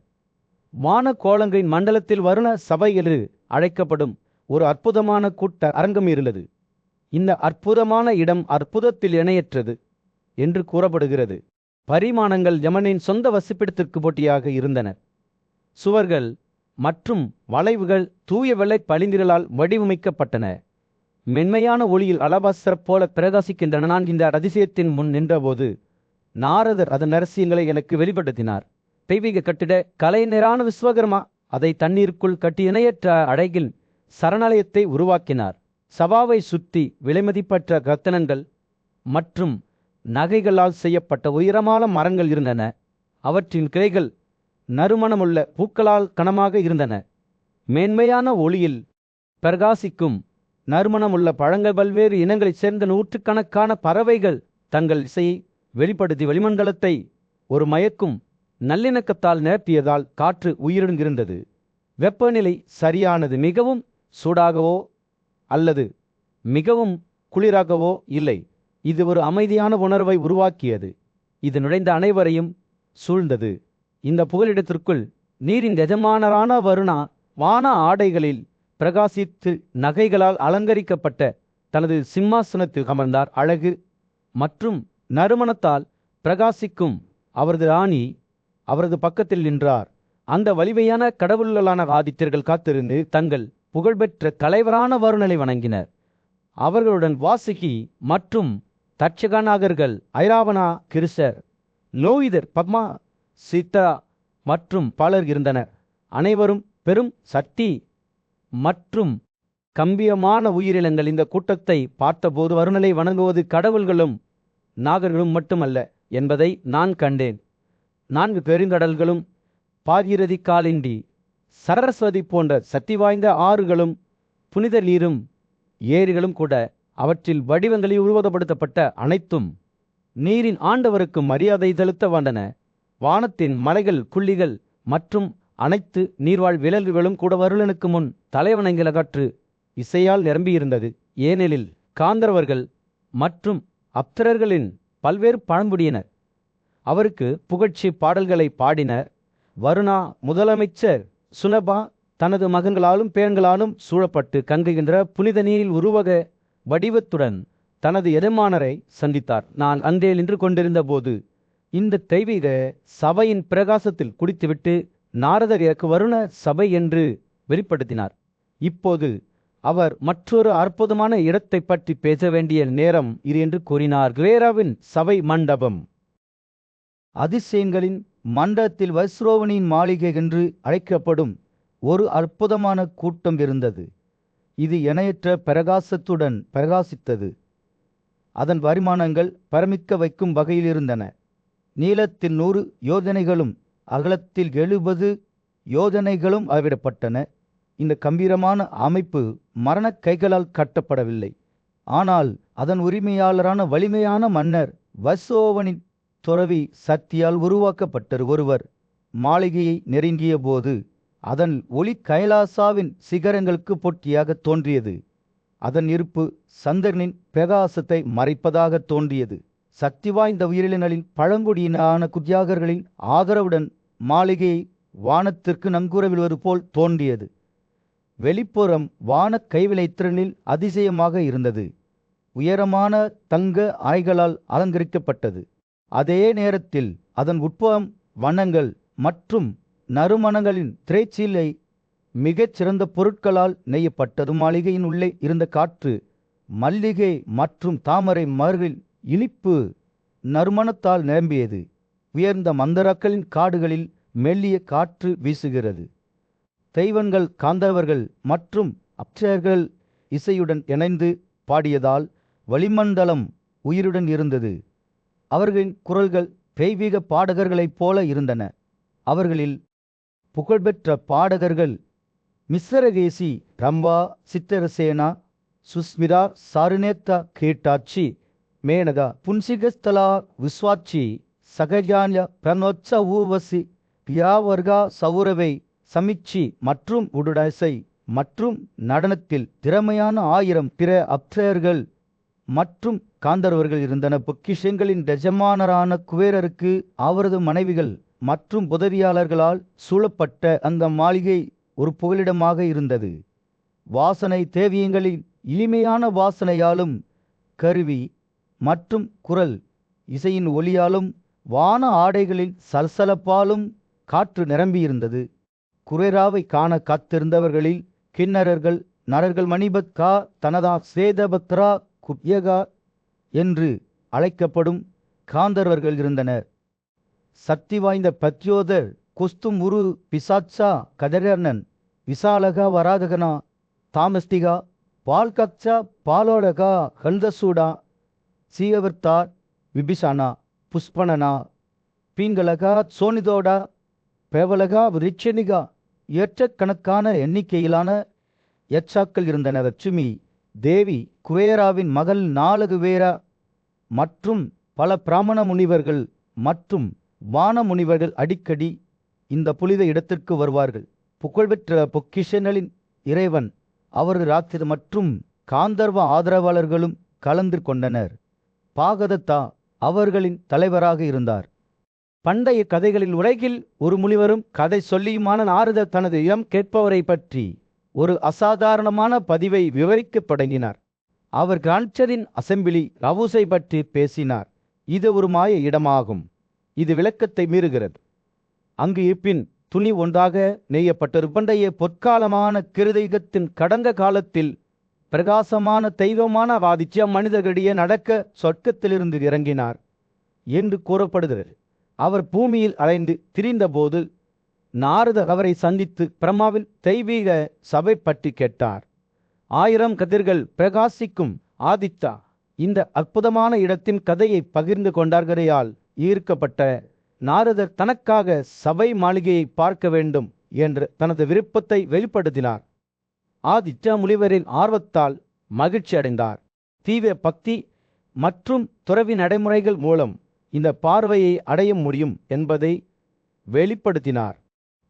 வான கோலங்களின் மண்டலத்தில் வருண சபை என்று அழைக்கப்படும் ஒரு அற்புதமான கூட்ட அரங்கம் இருந்தது. இந்த அற்புதமான இடம் அற்புதத்தில் இணையற்றது என்று கூறப்படுகிறது. பரிமாணங்கள் யமனின் சொந்த வசிப்பிடத்திற்கு போட்டியாக இருந்தன. சுவர்கள் மற்றும் வளைவுகள் தூய வெள்ளை பளிங்குகளால் வடிவமைக்கப்பட்டன. மென்மையான ஒளியில் அலபாஸ்தர் போல பிரகாசிக்கின்றன. நான் இந்த அதிசயத்தின் முன் நின்றபோது நாரதர் அதன் ரகசியங்களை எனக்கு வெளிப்படுத்தினார். தெய்வீக கட்டிட கலைஞரான விஸ்வகர்மா அதை தண்ணீருக்குள் கட்டி இணையற்ற அழகில் சரணாலயத்தை உருவாக்கினார். சபாவை சுற்றி விலைமதிப்பற்ற ரத்தினங்கள் மற்றும் நகைகளால் செய்யப்பட்ட உயரமான மரங்கள் இருந்தன. அவற்றின் கிளைகள் நறுமணமுள்ள பூக்களால் கனமாக இருந்தன. மேன்மையான ஒளியில் பிரகாசிக்கும் நறுமணமுள்ள பழங்கள், பல்வேறு இனங்களைச் சேர்ந்த நூற்றுக்கணக்கான பறவைகள் தங்கள் இசையை வெளிப்படுத்தி வளிமண்டலத்தை ஒரு மயக்கும் நல்லிணக்கத்தால் நிரப்பியதால் காற்று உயிருடன் வெப்பநிலை சரியானது. மிகவும் சூடாகவோ அல்லது மிகவும் குளிராகவோ இல்லை. இது ஒரு அமைதியான உணர்வை உருவாக்கியது. இது நுழைந்த அனைவரையும் சூழ்ந்தது. இந்த புகலிடத்திற்குள் நீரின் எஜமானரான வருணா வான ஆடைகளில் பிரகாசித்து நகைகளால் அலங்கரிக்கப்பட்ட தனது சிம்மாசனத்தில் அமர்ந்தார். அழகு மற்றும் நறுமணத்தால் பிரகாசிக்கும் அவரது ராணி அவரது பக்கத்தில் நின்றார். அந்த வலிமையான கடவுள்களான ஆதித்யர்கள் காத்திருந்து தங்கள் புகழ்பெற்ற தலைவரான வருணனை வணங்கினர். அவர்களுடன் வாசுகி மற்றும் தட்சகநாகர்கள், ஐராவணா, கிருசர், லோகிதர், பத்மா, சித்தரா மற்றும் பலர் இருந்தனர். அனைவரும் பெரும் சக்தி மற்றும் கம்பியமான உயிரினங்கள். இந்த கூட்டத்தை பார்த்தபோது வருணனை வணங்குவது கடவுள்களும் நாகர்களும் மட்டுமல்ல என்பதை நான் கண்டேன். 4 பெருங்கடல்களும், பாகீரதி, காலிண்டி, சரஸ்வதி போன்ற சக்தி வாய்ந்த ஆறுகளும், புனித நீரும் ஏரிகளும் கூட அவற்றில் வடிவங்களில் உருவகப்படுத்தப்பட்ட அனைத்தும் நீரின் ஆண்டவருக்கு மரியாதை செலுத்த வந்தன. வானத்தின் மலைகள் குள்ளிகள் மற்றும் அனைத்து நீர்வாழ் விலங்குகளும் கூட வருளனுக்கு முன் தலைவணங்கிலகற்று இசையால் நிரம்பியிருந்தது. ஏனெனில் காந்தர்வர்கள் மற்றும் அப்சரர்களின் பல்வேறு பழங்குடியினர் அவருக்கு புகழ்ச்சி பாடல்களை பாடினர். வருணா முதலமைச்சர் சுனபா தனது மகன்களாலும் பேரன்களாலும் சூழப்பட்டு கங்குகின்ற புனித நீரில் உருவக வடிவத்துடன் தனது எஜமானரை சந்தித்தார். நான் அங்கே நின்று கொண்டிருந்த போது இந்த தெய்வீக சபையின் பிரகாசத்தில் குடித்துவிட்டு நாரதர் எனக்கு வருண சபை என்று வெளிப்படுத்தினார். இப்போது அவர் மற்றொரு அற்புதமான இடத்தை பற்றி பேச வேண்டிய நேரம் இது என்று கூறினார். குவேராவின் சபை மண்டபம். அதிசயங்களின் மண்டபத்தில் வைஸ்ரோவனின் மாளிகை என்று அழைக்கப்படும் ஒரு அற்புதமான கூட்டம் இருந்தது. இது இணையற்ற பிரகாசத்துடன் பிரகாசித்தது. அதன் வருமானங்கள் பரமிக்க வைக்கும் வகையில் இருந்தன. நீளத்தில் 100 யோஜனைகளும் அகலத்தில் 70 யோஜனைகளும் அளவிடப்பட்டன. இந்த கம்பீரமான அமைப்பு மரணக் கைகளால் கட்டப்படவில்லை. ஆனால் அதன் உரிமையாளரான வலிமையான மன்னர் வைஸ்ரோவனின் துறவி சக்தியால் உருவாக்கப்பட்ட ஒருவர் மாளிகையை நெருங்கிய போது அதன் ஒளி கைலாசாவின் சிகரங்களுக்கு போட்டியாக தோன்றியது. அதன் இருப்பு சந்திரனின் பிரகாசத்தை மறைப்பதாக தோன்றியது. சக்தி வாய்ந்த உயிரினங்களின் பழங்குடியினான குஜாகர்களின் ஆதரவுடன் மாளிகையை வானத்திற்கு நங்கூரவிடுவது போல் தோன்றியது. வெளிப்புறம் வான கைவினைத்திறனில் அதிசயமாக இருந்தது. உயரமான தங்க அறைகளால் அலங்கரிக்கப்பட்டது. அதே நேரத்தில் அதன் உட்புறம் வண்ணங்கள் மற்றும் நறுமணங்களின் திரைச்சீலை மிகச் சிறந்த பொருட்களால் நெய்யப்பட்டது. மாளிகையின் உள்ளே இருந்த காற்று மல்லிகை மற்றும் தாமரை மலர்களின் இனிப்பு நறுமணத்தால் நிரம்பியது. உயர்ந்த மந்தராக்களின் காடுகளில் மெல்லிய காற்று வீசுகிறது. தெய்வங்கள் காந்தவர்கள் மற்றும் அப்சரர்கள் இசையுடன் இணைந்து பாடியதால் வளிமண்டலம் உயிருடன் இருந்தது. அவர்களின் குரல்கள் தெய்வீக பாடகர்களைப் போல இருந்தன. அவர்களில் புகழ்பெற்ற பாடகர்கள் மிஸ்ரகேசி, ரம்பா, சித்திரசேனா, சுஸ்மிதா, சாருநேத்தா, கீட்டாட்சி, மேனகா, புன்சிகஸ்தலா, விஸ்வாச்சி, சகஜான்யா, பிரனோத்ச ஊர்வசி, பியாவர்கா, சௌரவை, சமிச்சி மற்றும் உடுடசை மற்றும் நடனத்தில் திறமையான 1000 பிற அப்சரர்கள் மற்றும் காந்தர்வர்கள் இருந்தன. பொக்கிஷங்களின் எஜமானரான குவேரருக்கு அவரது மனைவிகள் மற்றும் உதவியாளர்களால் சூழப்பட்ட அந்த மாளிகை ஒரு புகலிடமாக இருந்தது. வாசனை தேவியங்களின் இனிமையான வாசனையாலும் கருவி மற்றும் குரல் இசையின் ஒலியாலும் வான ஆடைகளின் சலசலப்பாலும் காற்று நிரம்பியிருந்தது. குரேராவை காண காத்திருந்தவர்களில் கிண்ணறர்கள், நரர்கள், மணிபத்கா, தனதா, சேதபத்ரா, குப்யகா என்று அழைக்கப்படும் காந்தர்வர்கள் இருந்தனர். சக்தி வாய்ந்த பத்யோதர், குஸ்தும் உரு, பிசாட்சா, கதரர்ணன், விசாலகா, வராதகனா, தாமஸ்திகா, பால்கக்சா, பாலோடகா, ஹல்தசூடா, சீயவர்த்தார், விபிஷானா, புஷ்பனனா, பீங்கலகா, சோனிதோடா, பேவலகா, விரிச்சனிகா ஏற்றக்கணக்கான எண்ணிக்கையிலான யட்சாக்கள் இருந்தனர். லட்சுமி தேவி, குவேராவின் மகள் நாலகுவேரா மற்றும் பல பிராமண முனிவர்கள் மற்றும் வான முனிவர்கள் அடிக்கடி இந்த புனித இடத்திற்கு வருவார்கள். புகழ்பெற்ற பொக்கிஷங்களின் இறைவன் அவரது ராத்திரி மற்றும் காந்தர்வ ஆதரவாளர்களும் கலந்து கொண்டனர். பாகதத்தா அவர்களின் தலைவராக இருந்தார். பண்டைய கதைகளில் உலகில் ஒரு முனிவரும் கதை சொல்லியுமான நாரதர் தனது இளம் கேட்பவரை பற்றி ஒரு அசாதாரணமான பதிவை விவரிக்கத் தொடங்கினார். அவர் கிரான்ச்சரின் அசெம்பிளி ரவுஸை பற்றி பேசினார். இது ஒரு மாய இடமாகும். இது விளக்கத்தை மீறுகிறது. அங்கு இருப்பின் துணி ஒன்றாக நெய்யப்பட்டது. பண்டைய பொற்காலமான கிருதயுகத்தின் கடந்த காலத்தில் பிரகாசமான தெய்வமான வாதித்ய மனிதர்களிடையே நடக்க சொர்க்கத்திலிருந்து இறங்கினார் என்று கூறப்படுகிறது. அவர் பூமியில் அலைந்து திரிந்தபோது நாரதர் அவரை சந்தித்து பிரம்மாவின் தெய்வீக சபை பற்றி கேட்டார். 1000 கதிர்கள் பிரகாசிக்கும் ஆதித்தா இந்த அற்புதமான இடத்தின் கதையை பகிர்ந்து கொண்டார்களையால் ஈர்க்கப்பட்ட நாரதர் தனக்காக சபை மாளிகையை பார்க்க வேண்டும் என்று தனது விருப்பத்தை வெளிப்படுத்தினார். ஆதித்ய முனிவரின் ஆர்வத்தால் மகிழ்ச்சி அடைந்தார். தீவிர பக்தி மற்றும் துறவி நடைமுறைகள் மூலம் இந்த பார்வையை அடைய முடியும் என்பதை வெளிப்படுத்தினார்.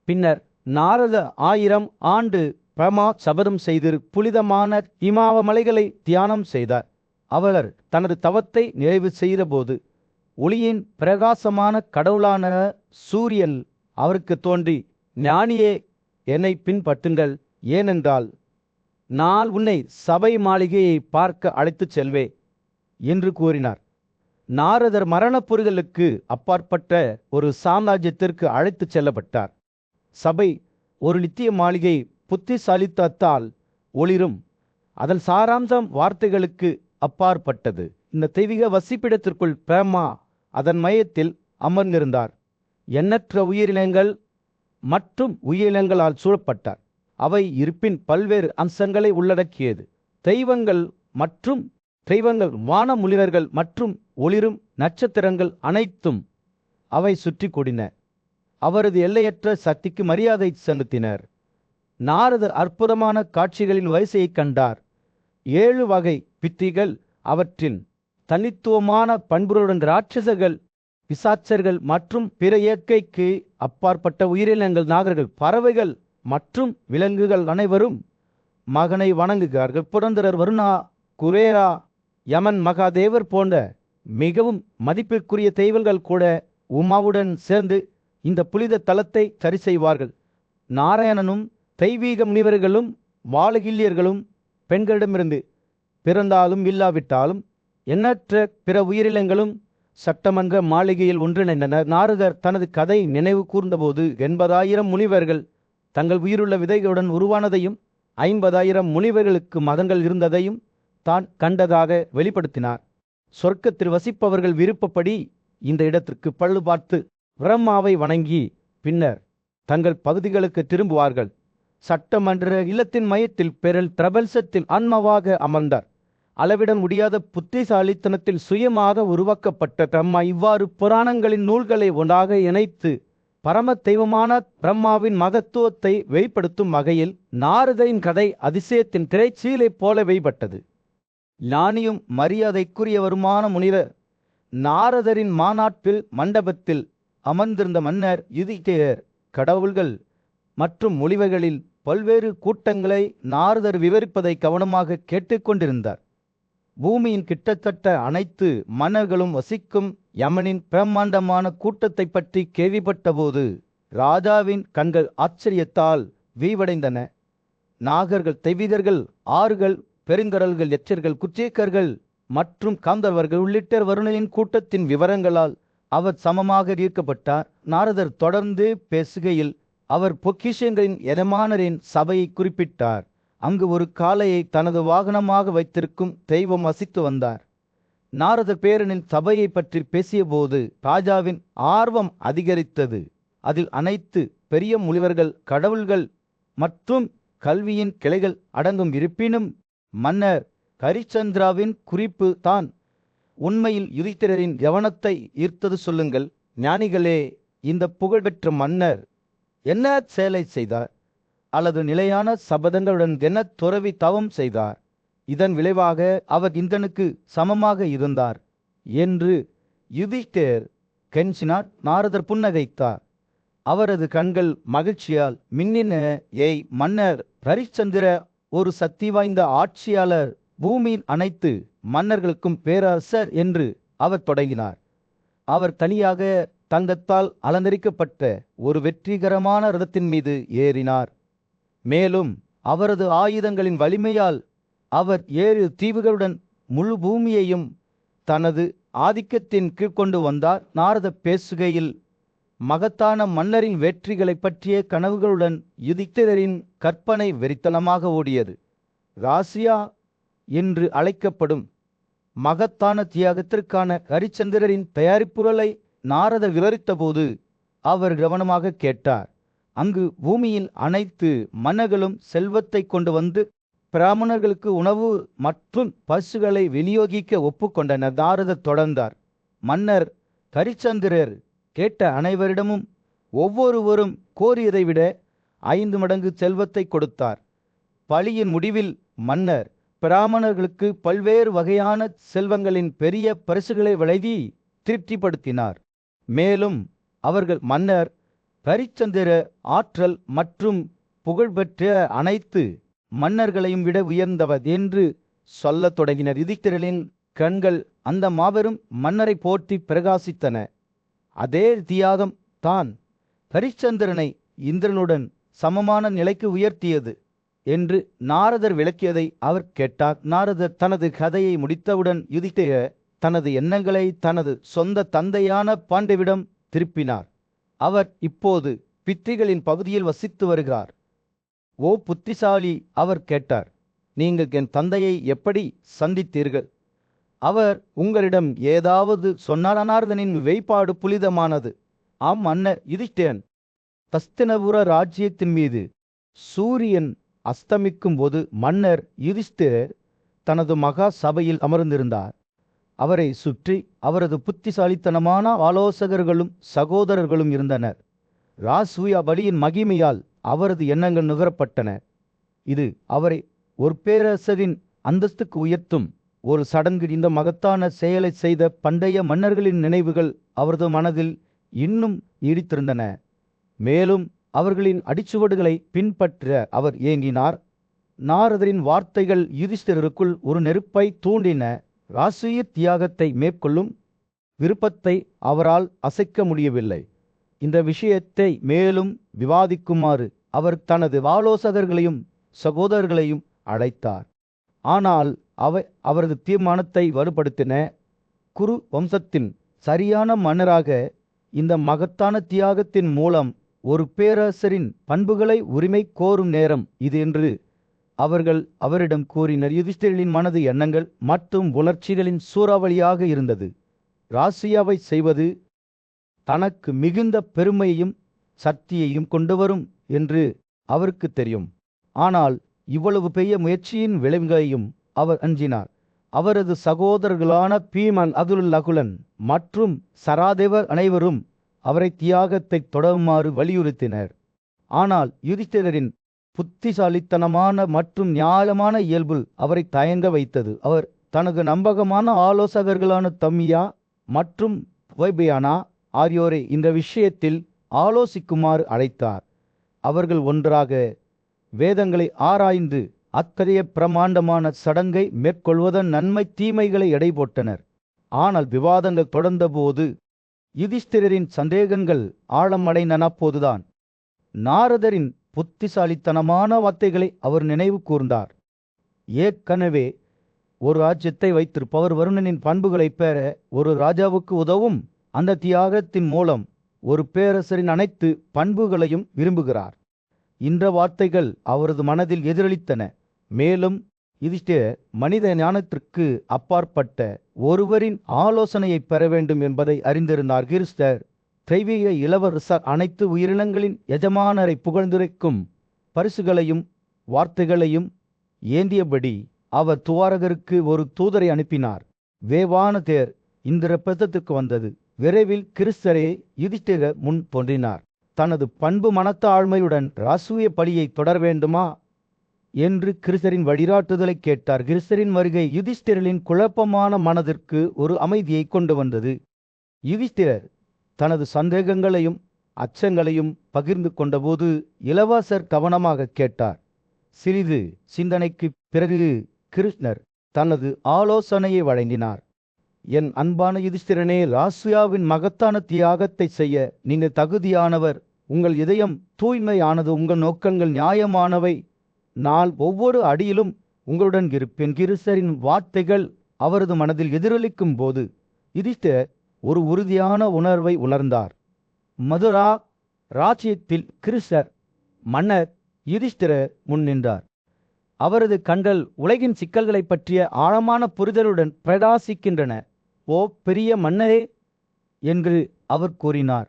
பின்னர் நாரத 1000 ஆண்டு பிரமா சபதம் செய்து புனிதமான இமாவமலைகளை தியானம் செய்தார். அவர் தனது தவத்தை நிறைவு செய்தபோது ஒளியின் பிரகாசமான கடவுளான சூரியன் அவருக்கு தோன்றி, ஞானியே, என்னை பின்பற்றுங்கள், ஏனென்றால் நான் உன்னை சபை மாளிகையை பார்க்க அழைத்துச் செல்வே என்று கூறினார். நாரதர் மரணப்பொறிகளுக்கு அப்பாற்பட்ட ஒரு சாம்ராஜ்யத்திற்கு அழைத்துச் செல்லப்பட்டார். சபை ஒரு நித்திய மாளிகை, புத்திசாலித்தத்தால் ஒளிரும். அதன் சாராம்சம் வார்த்தைகளுக்கு அப்பாற்பட்டது. இந்த தெய்வீக வசிப்பிடத்திற்குள் பிரம்மா அதன் மையத்தில் அமர்ந்திருந்தார். எண்ணற்ற உயிரினங்கள் மற்றும் உயிரினங்களால் சூழப்பட்டார். அவை இருப்பின் பல்வேறு அம்சங்களை உள்ளடக்கியது. தெய்வங்கள், வானமுனிவர்கள் மற்றும் ஒளிரும் நட்சத்திரங்கள் அனைத்தும் அவை சுற்றி கூடின. அவரது எல்லையற்ற சக்திக்கு மரியாதை செலுத்தினர். நாரதர் அற்புதமான காட்சிகளின் வரிசையை கண்டார். 7 வகை பித்திகள், அவற்றின் தனித்துவமான பண்புகளுடன் ராட்சசர்கள், பிசாச்சர்கள் மற்றும் பிற இயற்கைக்கு அப்பாற்பட்ட உயிரினங்கள், நாகர்கள், பறவைகள் மற்றும் விலங்குகள் அனைவரும் மகனை வணங்குகிறார்கள். புரந்தரர், வருணா, குரேரா, யமன், மகாதேவர் போன்ற மிகவும் மதிப்பிற்குரிய தெய்வங்கள் கூட உமாவுடன் சேர்ந்து இந்த புனித தலத்தை சரி செய்வார்கள். நாராயணனும் தெய்வீக முனிவர்களும் வாழகில்யர்களும் பெண்களிடமிருந்து பிறந்தாலும் இல்லாவிட்டாலும் எண்ணற்ற பிற உயிரினங்களும் சட்டமன்ற மாளிகையில் ஒன்றிணைந்தனர். நாரதர் தனது கதை நினைவு கூர்ந்தபோது 80,000 முனிவர்கள் தங்கள் உயிருள்ள விதைகளுடன் உருவானதையும் 50,000 முனிவர்களுக்கு மகன்கள் இருந்ததையும் தான் கண்டதாக வெளிப்படுத்தினார். சொர்க்கத்தில் வசிப்பவர்கள் விருப்பப்படி இந்த இடத்திற்கு பள்ளு பார்த்து பிரம்மாவை வணங்கி பின்னர் தங்கள் பகுதிகளுக்கு திரும்புவார்கள். சட்டமன்ற இல்லத்தின் மையத்தில் பெரல் பிரபஞ்சத்தில் ஆன்மாவாக அமர்ந்தார். அளவிட முடியாத புத்திசாலித்தனத்தில் சுயமாக உருவாக்கப்பட்ட பிரம்மா இவ்வாறு புராணங்களின் நூல்களை ஒன்றாக இணைத்து பரம தெய்வமான பிரம்மாவின் மகத்துவத்தை வெளிப்படுத்தும் வகையில் நாரதரின் கதை அதிசயத்தின் திரைச்சீலை போல வெளிப்பட்டது. ஞானியும் மரியாதைக்குரியவருமான முனிவர் நாரதரின் மாநாட்டில் மண்டபத்தில் அமர்ந்திருந்த மன்னர் யுதிஷ்டிரர் கடவுள்கள் மற்றும் முனிவர்களில் பல்வேறு கூட்டங்களை நாரதர் விவரிப்பதை கவனமாக கேட்டுக்கொண்டிருந்தார். பூமியின் கிட்டத்தட்ட அனைத்து மன்னர்களும் வசிக்கும் யமனின் பிரம்மாண்டமான கூட்டத்தை பற்றி கேள்விப்பட்டபோது ராஜாவின் கண்கள் ஆச்சரியத்தால் வீவடைந்தன. நாகர்கள், தெய்வீகர்கள், ஆறுகள், பெருங்கடல்கள், எச்சர்கள், குச்சேக்கர்கள் மற்றும் காந்தர்வர்கள் உள்ளிட்ட வருணனின் கூட்டத்தின் விவரங்களால் அவர் சமமாக ஈர்க்கப்பட்டார். நாரதர் தொடர்ந்து பேசுகையில் அவர் பொக்கிஷங்களின் எஜமானரின் சபையை குறிப்பிட்டார். அங்கு ஒரு காளையை தனது வாகனமாக வைத்திருக்கும் தெய்வம் வசித்து வந்தார். நாரதர் பேரனின் சபையை பற்றி பேசியபோது ராஜாவின் ஆர்வம் அதிகரித்தது. அதில் அனைத்து பெரிய முனிவர்கள், கடவுள்கள் மற்றும் கல்வியின் கிளைகள் அடங்கும். இருப்பினும் மன்னர் ஹரிச்சந்திராவின் குறிப்பு தான் உண்மையில் யுதிஷ்டிரரின் கவனத்தை ஈர்த்தது. சொல்லுங்கள் ஞானிகளே, இந்த புகழ்பெற்ற மன்னர் என்ன செயலை செய்தார்? அல்லது நிலையான சபதங்களுடன் என்ன துறவி தவம் செய்தார்? இதன் விளைவாக அவர் இந்திரனுக்கு சமமாக இருந்தார் என்று யுதிஷ்டிரர் கெஞ்சினார். நாரதர் புன்னகைத்தார். அவரது கண்கள் மகிழ்ச்சியால் மின்னின. ஏய் மன்னர் ஹரிச்சந்திர, ஒரு சக்தி வாய்ந்த ஆட்சியாளர், பூமியின் அனைத்து மன்னர்களுக்கும் பேரரசர் என்று அவர் தொடங்கினார். அவர் தனியாக தங்கத்தால் அலங்கரிக்கப்பட்ட ஒரு வெற்றிகரமான ரதத்தின் மீது ஏறினார். மேலும் அவரது ஆயுதங்களின் வலிமையால் அவர் 7 தீவுகளுடன் முழு பூமியையும் தனது ஆதிக்கத்தின் கீழ் கொண்டு வந்தார். நாரதர் பேசுகையில் மகத்தான மன்னரின் வெற்றிகளை பற்றிய கனவுகளுடன் யுதிஷ்டிரரின் கற்பனை வெறித்தனமாக ஓடியது. ராசியா என்று அழைக்கப்படும் மகத்தான தியாகத்திற்கான ஹரிச்சந்திரரின் தயாரிப்புகளை நாரதர் விவரித்தபோது அவர் கவனமாக கேட்டார். அங்கு பூமியில் அனைத்து மன்னர்களும் செல்வத்தை கொண்டு வந்து பிராமணர்களுக்கு உணவு மற்றும் பசுகளை விநியோகிக்க ஒப்புக்கொண்டனர். நாரதர் தொடர்ந்தார். மன்னர் ஹரிச்சந்திரர் கேட்ட அனைவரிடமும் ஒவ்வொருவரும் கோரியதை விட 5 மடங்கு செல்வத்தை கொடுத்தார். பழியின் முடிவில் மன்னர் பிராமணர்களுக்கு பல்வேறு வகையான செல்வங்களின் பெரிய பரிசுகளை வழங்கி திருப்திப்படுத்தினார். மேலும் அவர்கள் மன்னர் பரிச்சந்திர ஆற்றல் மற்றும் புகழ்பெற்ற அனைத்து மன்னர்களையும் விட உயர்ந்தவர் என்று சொல்லத் தொடங்கினர். யுதிஷ்டிரரின் கண்கள் அந்த மாபெரும் மன்னரை போற்றி பிரகாசித்தன. அதே தியாகம் தான் பரிச்சந்திரனை இந்திரனுடன் சமமான நிலைக்கு உயர்த்தியது என்று நாரதர் விளக்கியதை அவர் கேட்டார். நாரதர் தனது கதையை முடித்தவுடன் யுதிஷ்டிரர் தனது எண்ணங்களை தனது சொந்த தந்தையான பாண்டவிடம் திருப்பினார். அவர் இப்போது பித்திகளின் பகுதியில் வசித்து வருகிறார். ஓ புத்திசாலி, அவர் கேட்டார், நீங்கள் என் தந்தையை எப்படி சந்தித்தீர்கள்? அவர் உங்களிடம் ஏதாவது சொன்னார்? நாரதனின் வெளிப்பாடு புனிதமானது. ஆம் மன்னர் யுதிஷ்டிரன், ஹஸ்தினபுர ராஜ்யத்தின் மீது சூரியன் அஸ்தமிக்கும் போது மன்னர் யுதிஷ்டிரர் தனது மகா சபையில் அமர்ந்திருந்தார். அவரை சுற்றி அவரது புத்திசாலித்தனமான ஆலோசகர்களும் சகோதரர்களும் இருந்தனர். ராசூயா பலியின் மகிமையால் அவரது எண்ணங்கள் நுகரப்பட்டன. இது அவரை ஒரு பேரரசரின் அந்தஸ்துக்கு உயர்த்தும் ஒரு சடங்கு. இந்த மகத்தான செயலை செய்த பண்டைய மன்னர்களின் நினைவுகள் அவரது மனதில் இன்னும் நீடித்திருந்தன. மேலும் அவர்களின் அடிச்சுவடுகளை பின்பற்ற அவர் ஏங்கினார். நாரதரின் வார்த்தைகள் யுதிஷ்டிரருக்குள் ஒரு நெருப்பை தூண்டின. ராசூய தியாகத்தை மேற்கொள்ளும் விருப்பத்தை அவரால் அசைக்க முடியவில்லை. இந்த விஷயத்தை மேலும் விவாதிக்குமாறு அவர் தனது ஆலோசகர்களையும் சகோதரர்களையும் அழைத்தார். ஆனால் அவை அவரது தீர்மானத்தை வலுப்படுத்தின. குரு வம்சத்தின் சரியான மன்னராக இந்த மகத்தான தியாகத்தின் மூலம் ஒரு பேரரசரின் பண்புகளை உரிமை கோரும் நேரம் இது என்று அவர்கள் அவரிடம் கூறினர். யுதிஷ்டிரரின் மனது எண்ணங்கள் மற்றும் உணர்ச்சிகளின் சூறாவளியாக இருந்தது. ராசியாவை செய்வது தனக்கு மிகுந்த பெருமையையும் சக்தியையும் கொண்டு வரும் என்று அவருக்கு தெரியும். ஆனால் இவ்வளவு பெரிய முயற்சியின் விளைவுகளையும் அவர் அஞ்சினார். அவரது சகோதரர்களான பீமன், நகுலன் மற்றும் சராதேவர் அனைவரும் அவரை தியாகத்தை தொடருமாறு வலியுறுத்தினர். ஆனால் யுதிஷ்டிரரின் புத்திசாலித்தனமான மற்றும் நியாயமான இயல்பு அவரை தயங்க வைத்தது. அவர் தனது நம்பகமான ஆலோசகர்களான தம்மியா மற்றும் வைபயானா ஆகியோரை இந்த விஷயத்தில் ஆலோசிக்குமாறு அழைத்தார். அவர்கள் ஒன்றாக வேதங்களை ஆராய்ந்து அத்தகைய பிரமாண்டமான சடங்கை மேற்கொள்வதன் நன்மை தீமைகளை எடை போட்டனர். ஆனால் விவாதங்கள் தொடர்ந்தபோது யுதிஷ்டிரரின் சந்தேகங்கள் ஆழமடைந்தன. அப்போதுதான் நாரதரின் புத்திசாலித்தனமான வார்த்தைகளை அவர் நினைவு கூர்ந்தார். ஏற்கனவே ஒரு ராஜ்யத்தை வைத்திருப்பவர் வருணனின் பண்புகளை பெற ஒரு ராஜாவுக்கு உதவும் அந்த தியாகத்தின் மூலம் ஒரு பேரரசரின் அனைத்து பண்புகளையும் விரும்புகிறார். இந்த வார்த்தைகள் அவரது மனதில் எதிரொலித்தன. மேலும் யுதிஷ்டிரர் மனித ஞானத்திற்கு அப்பாற்பட்ட ஒருவரின் ஆலோசனையை பெற வேண்டும் என்பதை அறிந்திருந்தார். யுதிஷ்டிரர் தெய்வீக இளவரசர் அனைத்து உயிரினங்களின் எஜமானரை புகழ்ந்துரைக்கும் பரிசுகளையும் வார்த்தைகளையும் ஏந்தியபடி அவர் துவாரகருக்கு ஒரு தூதரை அனுப்பினார். வேவான தேர் இந்திரபதத்துக்கு வந்தது. விரைவில் கிறிஸ்தரே யுதிஷ்டிரர் முன் தோன்றினார். தனது பண்பு மனத்த ஆழ்மையுடன் ராசூய பலியை தொடர வேண்டுமா என்று கிறிஸ்தரின் வழிகாட்டுதலை கேட்டார். கிறிஸ்தரின் வருகை யுதிஷ்டிரரின் குழப்பமான மனதிற்கு ஒரு அமைதியை கொண்டு வந்தது. யுதிஷ்டிரர் தனது சந்தேகங்களையும் அச்சங்களையும் பகிர்ந்து கொண்டபோது இளவரசர் கவனமாக கேட்டார். சிறிது சிந்தனைக்கு பிறகு கிருஷ்ணர் தனது ஆலோசனையை வழங்கினார். என் அன்பான யுதிஷ்டிரனே, ராசூயாவின் மகத்தான தியாகத்தை செய்ய நீங்கள் தகுதியானவர். உங்கள் இதயம் தூய்மையானது, உங்கள் நோக்கங்கள் நியாயமானவை. நான் ஒவ்வொரு அடியிலும் உங்களுடன் இருப்பேன். கிருஷ்ணரின் வார்த்தைகள் அவரது மனதில் எதிரொலிக்கும் போது யுதிஷ்டிரர் ஒரு உறுதியான உணர்வை உணர்ந்தார். மதுரா ராஜ்யத்தில் கிருஷ்ணர் மன்னர் யுதிஷ்டிரர் முன் நின்றார். அவரது கண்கள் உலகின் சிக்கல்களை பற்றிய ஆழமான புரிதலுடன் பிரகாசிக்கின்றன. ஓ பெரிய மன்னரே என்று அவர் கூறினார்,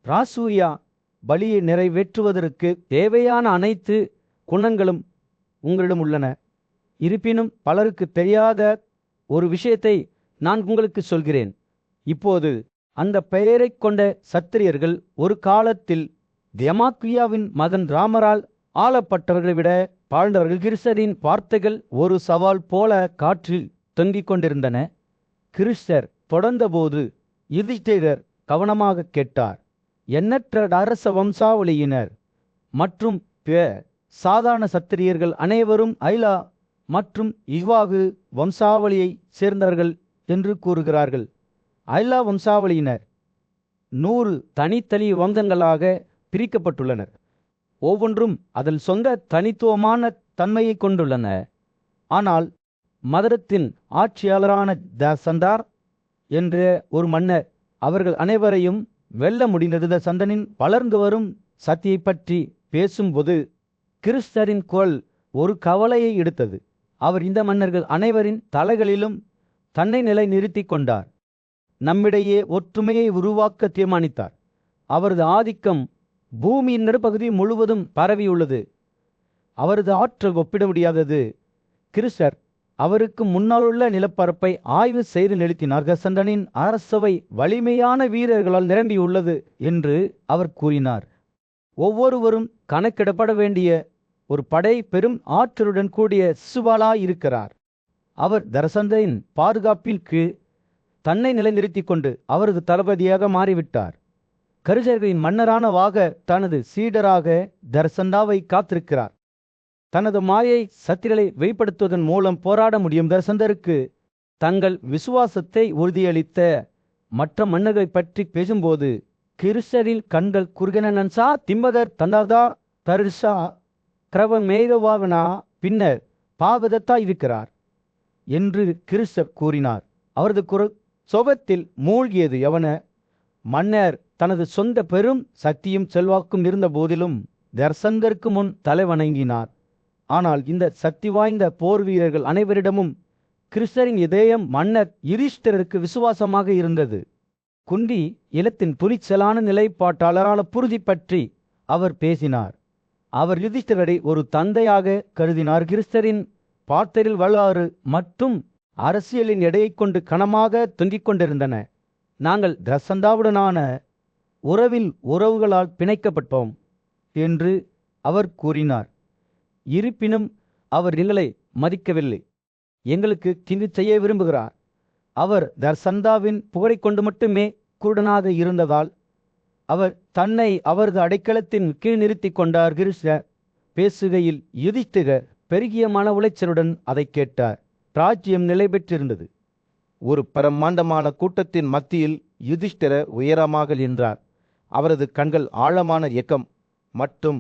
ராசூயா பலியை நிறைவேற்றுவதற்கு தேவையான அனைத்து குணங்களும் உங்களிடம் உள்ளன. இருப்பினும் பலருக்கு தெரியாத ஒரு விஷயத்தை நான் உங்களுக்கு சொல்கிறேன். இப்போது அந்த பெயரை கொண்ட சத்திரியர்கள் ஒரு காலத்தில் தெமாக்கியாவின் மகன் ராமரால் ஆளப்பட்டவர்களை விட பாண்டவர்கள் கிறிஸ்தரின் வார்த்தைகள் ஒரு சவால் போல காற்றில் தொங்கிக் கொண்டிருந்தன. கிறிஸ்தர் தொடர்ந்தபோது யுதிஷ்டிரர் கவனமாக கேட்டார். எண்ணற்ற அரச வம்சாவளியினர் மற்றும் சாதாரண சத்திரியர்கள் அனைவரும் ஐலா மற்றும் இவாகு வம்சாவளியைச் சேர்ந்தவர்கள் என்று கூறுகிறார்கள். ஐலா வம்சாவளியினர் 100 தனித்தனி வம்சங்களாக பிரிக்கப்பட்டுள்ளனர். ஒவ்வொன்றும் அதன் சொந்த தனித்துவமான தன்மையை கொண்டுள்ளன. ஆனால் மதரத்தின் ஆட்சியாளரான தசந்தார் என்ற ஒரு மன்னர் அவர்கள் அனைவரையும் வெல்ல முடிந்தது. சந்தனின் வளர்ந்து வரும் சக்தியை பற்றி பேசும்போது கிறிஸ்தரின் குரல் ஒரு கவலையை எடுத்தது. அவர் இந்த மன்னர்கள் அனைவரின் தலைகளிலும் தன்னை நிலை நிறுத்தி கொண்டார். நம்மிடையே ஒற்றுமையை உருவாக்க தீர்மானித்தார். அவரது ஆதிக்கம் பூமியின் நடுப்பகுதி முழுவதும் பரவியுள்ளது. அவரது ஆற்றல் ஒப்பிட முடியாதது. கிறிஸ்தர் அவருக்கு முன்னாலுள்ள நிலப்பரப்பை ஆய்வு செய்து நிறுத்தினார். சந்தனின் அரசவை வலிமையான வீரர்களால் நிரம்பியுள்ளது என்று அவர் கூறினார். ஒவ்வொருவரும் கணக்கிடப்பட வேண்டிய ஒரு படை பெரும் ஆற்றலுடன் கூடிய சிசுபாலாய் இருக்கிறார். அவர் தரசந்தரின் பாதுகாப்பிற்கு தன்னை நிலைநிறுத்தி கொண்டு அவரது தளபதியாக மாறிவிட்டார். கருஜர்களின் மன்னரான வாக தனது சீடராக தரசந்தாவை காத்திருக்கிறார். தனது மாயை சக்திகளை வெளிப்படுத்துவதன் மூலம் போராட முடியும். தரசந்தருக்கு தங்கள் விசுவாசத்தை உறுதியளித்த மற்ற மன்னர்களை பற்றி பேசும்போது கிறிஸ்தரின் கண்கள் குறுகனன்சா திம்பதர் தந்தாதா தரிசா கிரவமேகவாவனா பின்னர் பாவதத்தா இருக்கிறார் என்று கிறிஸ்தர் கூறினார். அவரது குரல் சோபத்தில் மூழ்கியது. யவன மன்னர் தனது சொந்த பெரும் சக்தியும் செல்வாக்கும் இருந்த போதிலும் தர்சங்கருக்கு முன் தலைவணங்கினார். ஆனால் இந்த சக்தி வாய்ந்த போர் வீரர்கள் அனைவரிடமும் கிறிஸ்தரின் இதயம் மன்னர் யுதிஷ்டிரருக்கு விசுவாசமாக இருந்தது. குந்தி இலத்தின் துணிச்சலான நிலைப்பாட்டாளரான புருதி பற்றி அவர் பேசினார். அவர் யுதிஷ்டிரரை ஒரு தந்தையாக கருதினார். கிறிஸ்தரின் பார்த்தரில் வரலாறு மற்றும் அரசியலின் எடையை கொண்டு கனமாக தொங்கிக் கொண்டிருந்தன. நாங்கள் தசந்தாவுடனான உறவுகளால் பிணைக்கப்பட்டோம் என்று அவர் கூறினார். இருப்பினும் அவர் எங்களை மதிக்கவில்லை. எங்களுக்கு தீங்கு செய்ய விரும்புகிறார். அவர் தர்சந்தாவின் புகழை கொண்டு மட்டுமே குருடனாக இருந்ததால் அவர் தன்னை அவரது அடைக்கலத்தின் கீழ் நிறுத்தி கொண்டார். கிறிஸ்தர் பேசுகையில் யுதிஷ்டிரர் பெருகிய மன உளைச்சலுடன் அதை கேட்டார். ராஜ்யம் நிலை பெற்றிருந்தது. ஒரு பிரம்மாண்டமான கூட்டத்தின் மத்தியில் யுதிஷ்டிர உயரமாக நின்றார். அவரது கண்கள் ஆழமான இயக்கம் மற்றும்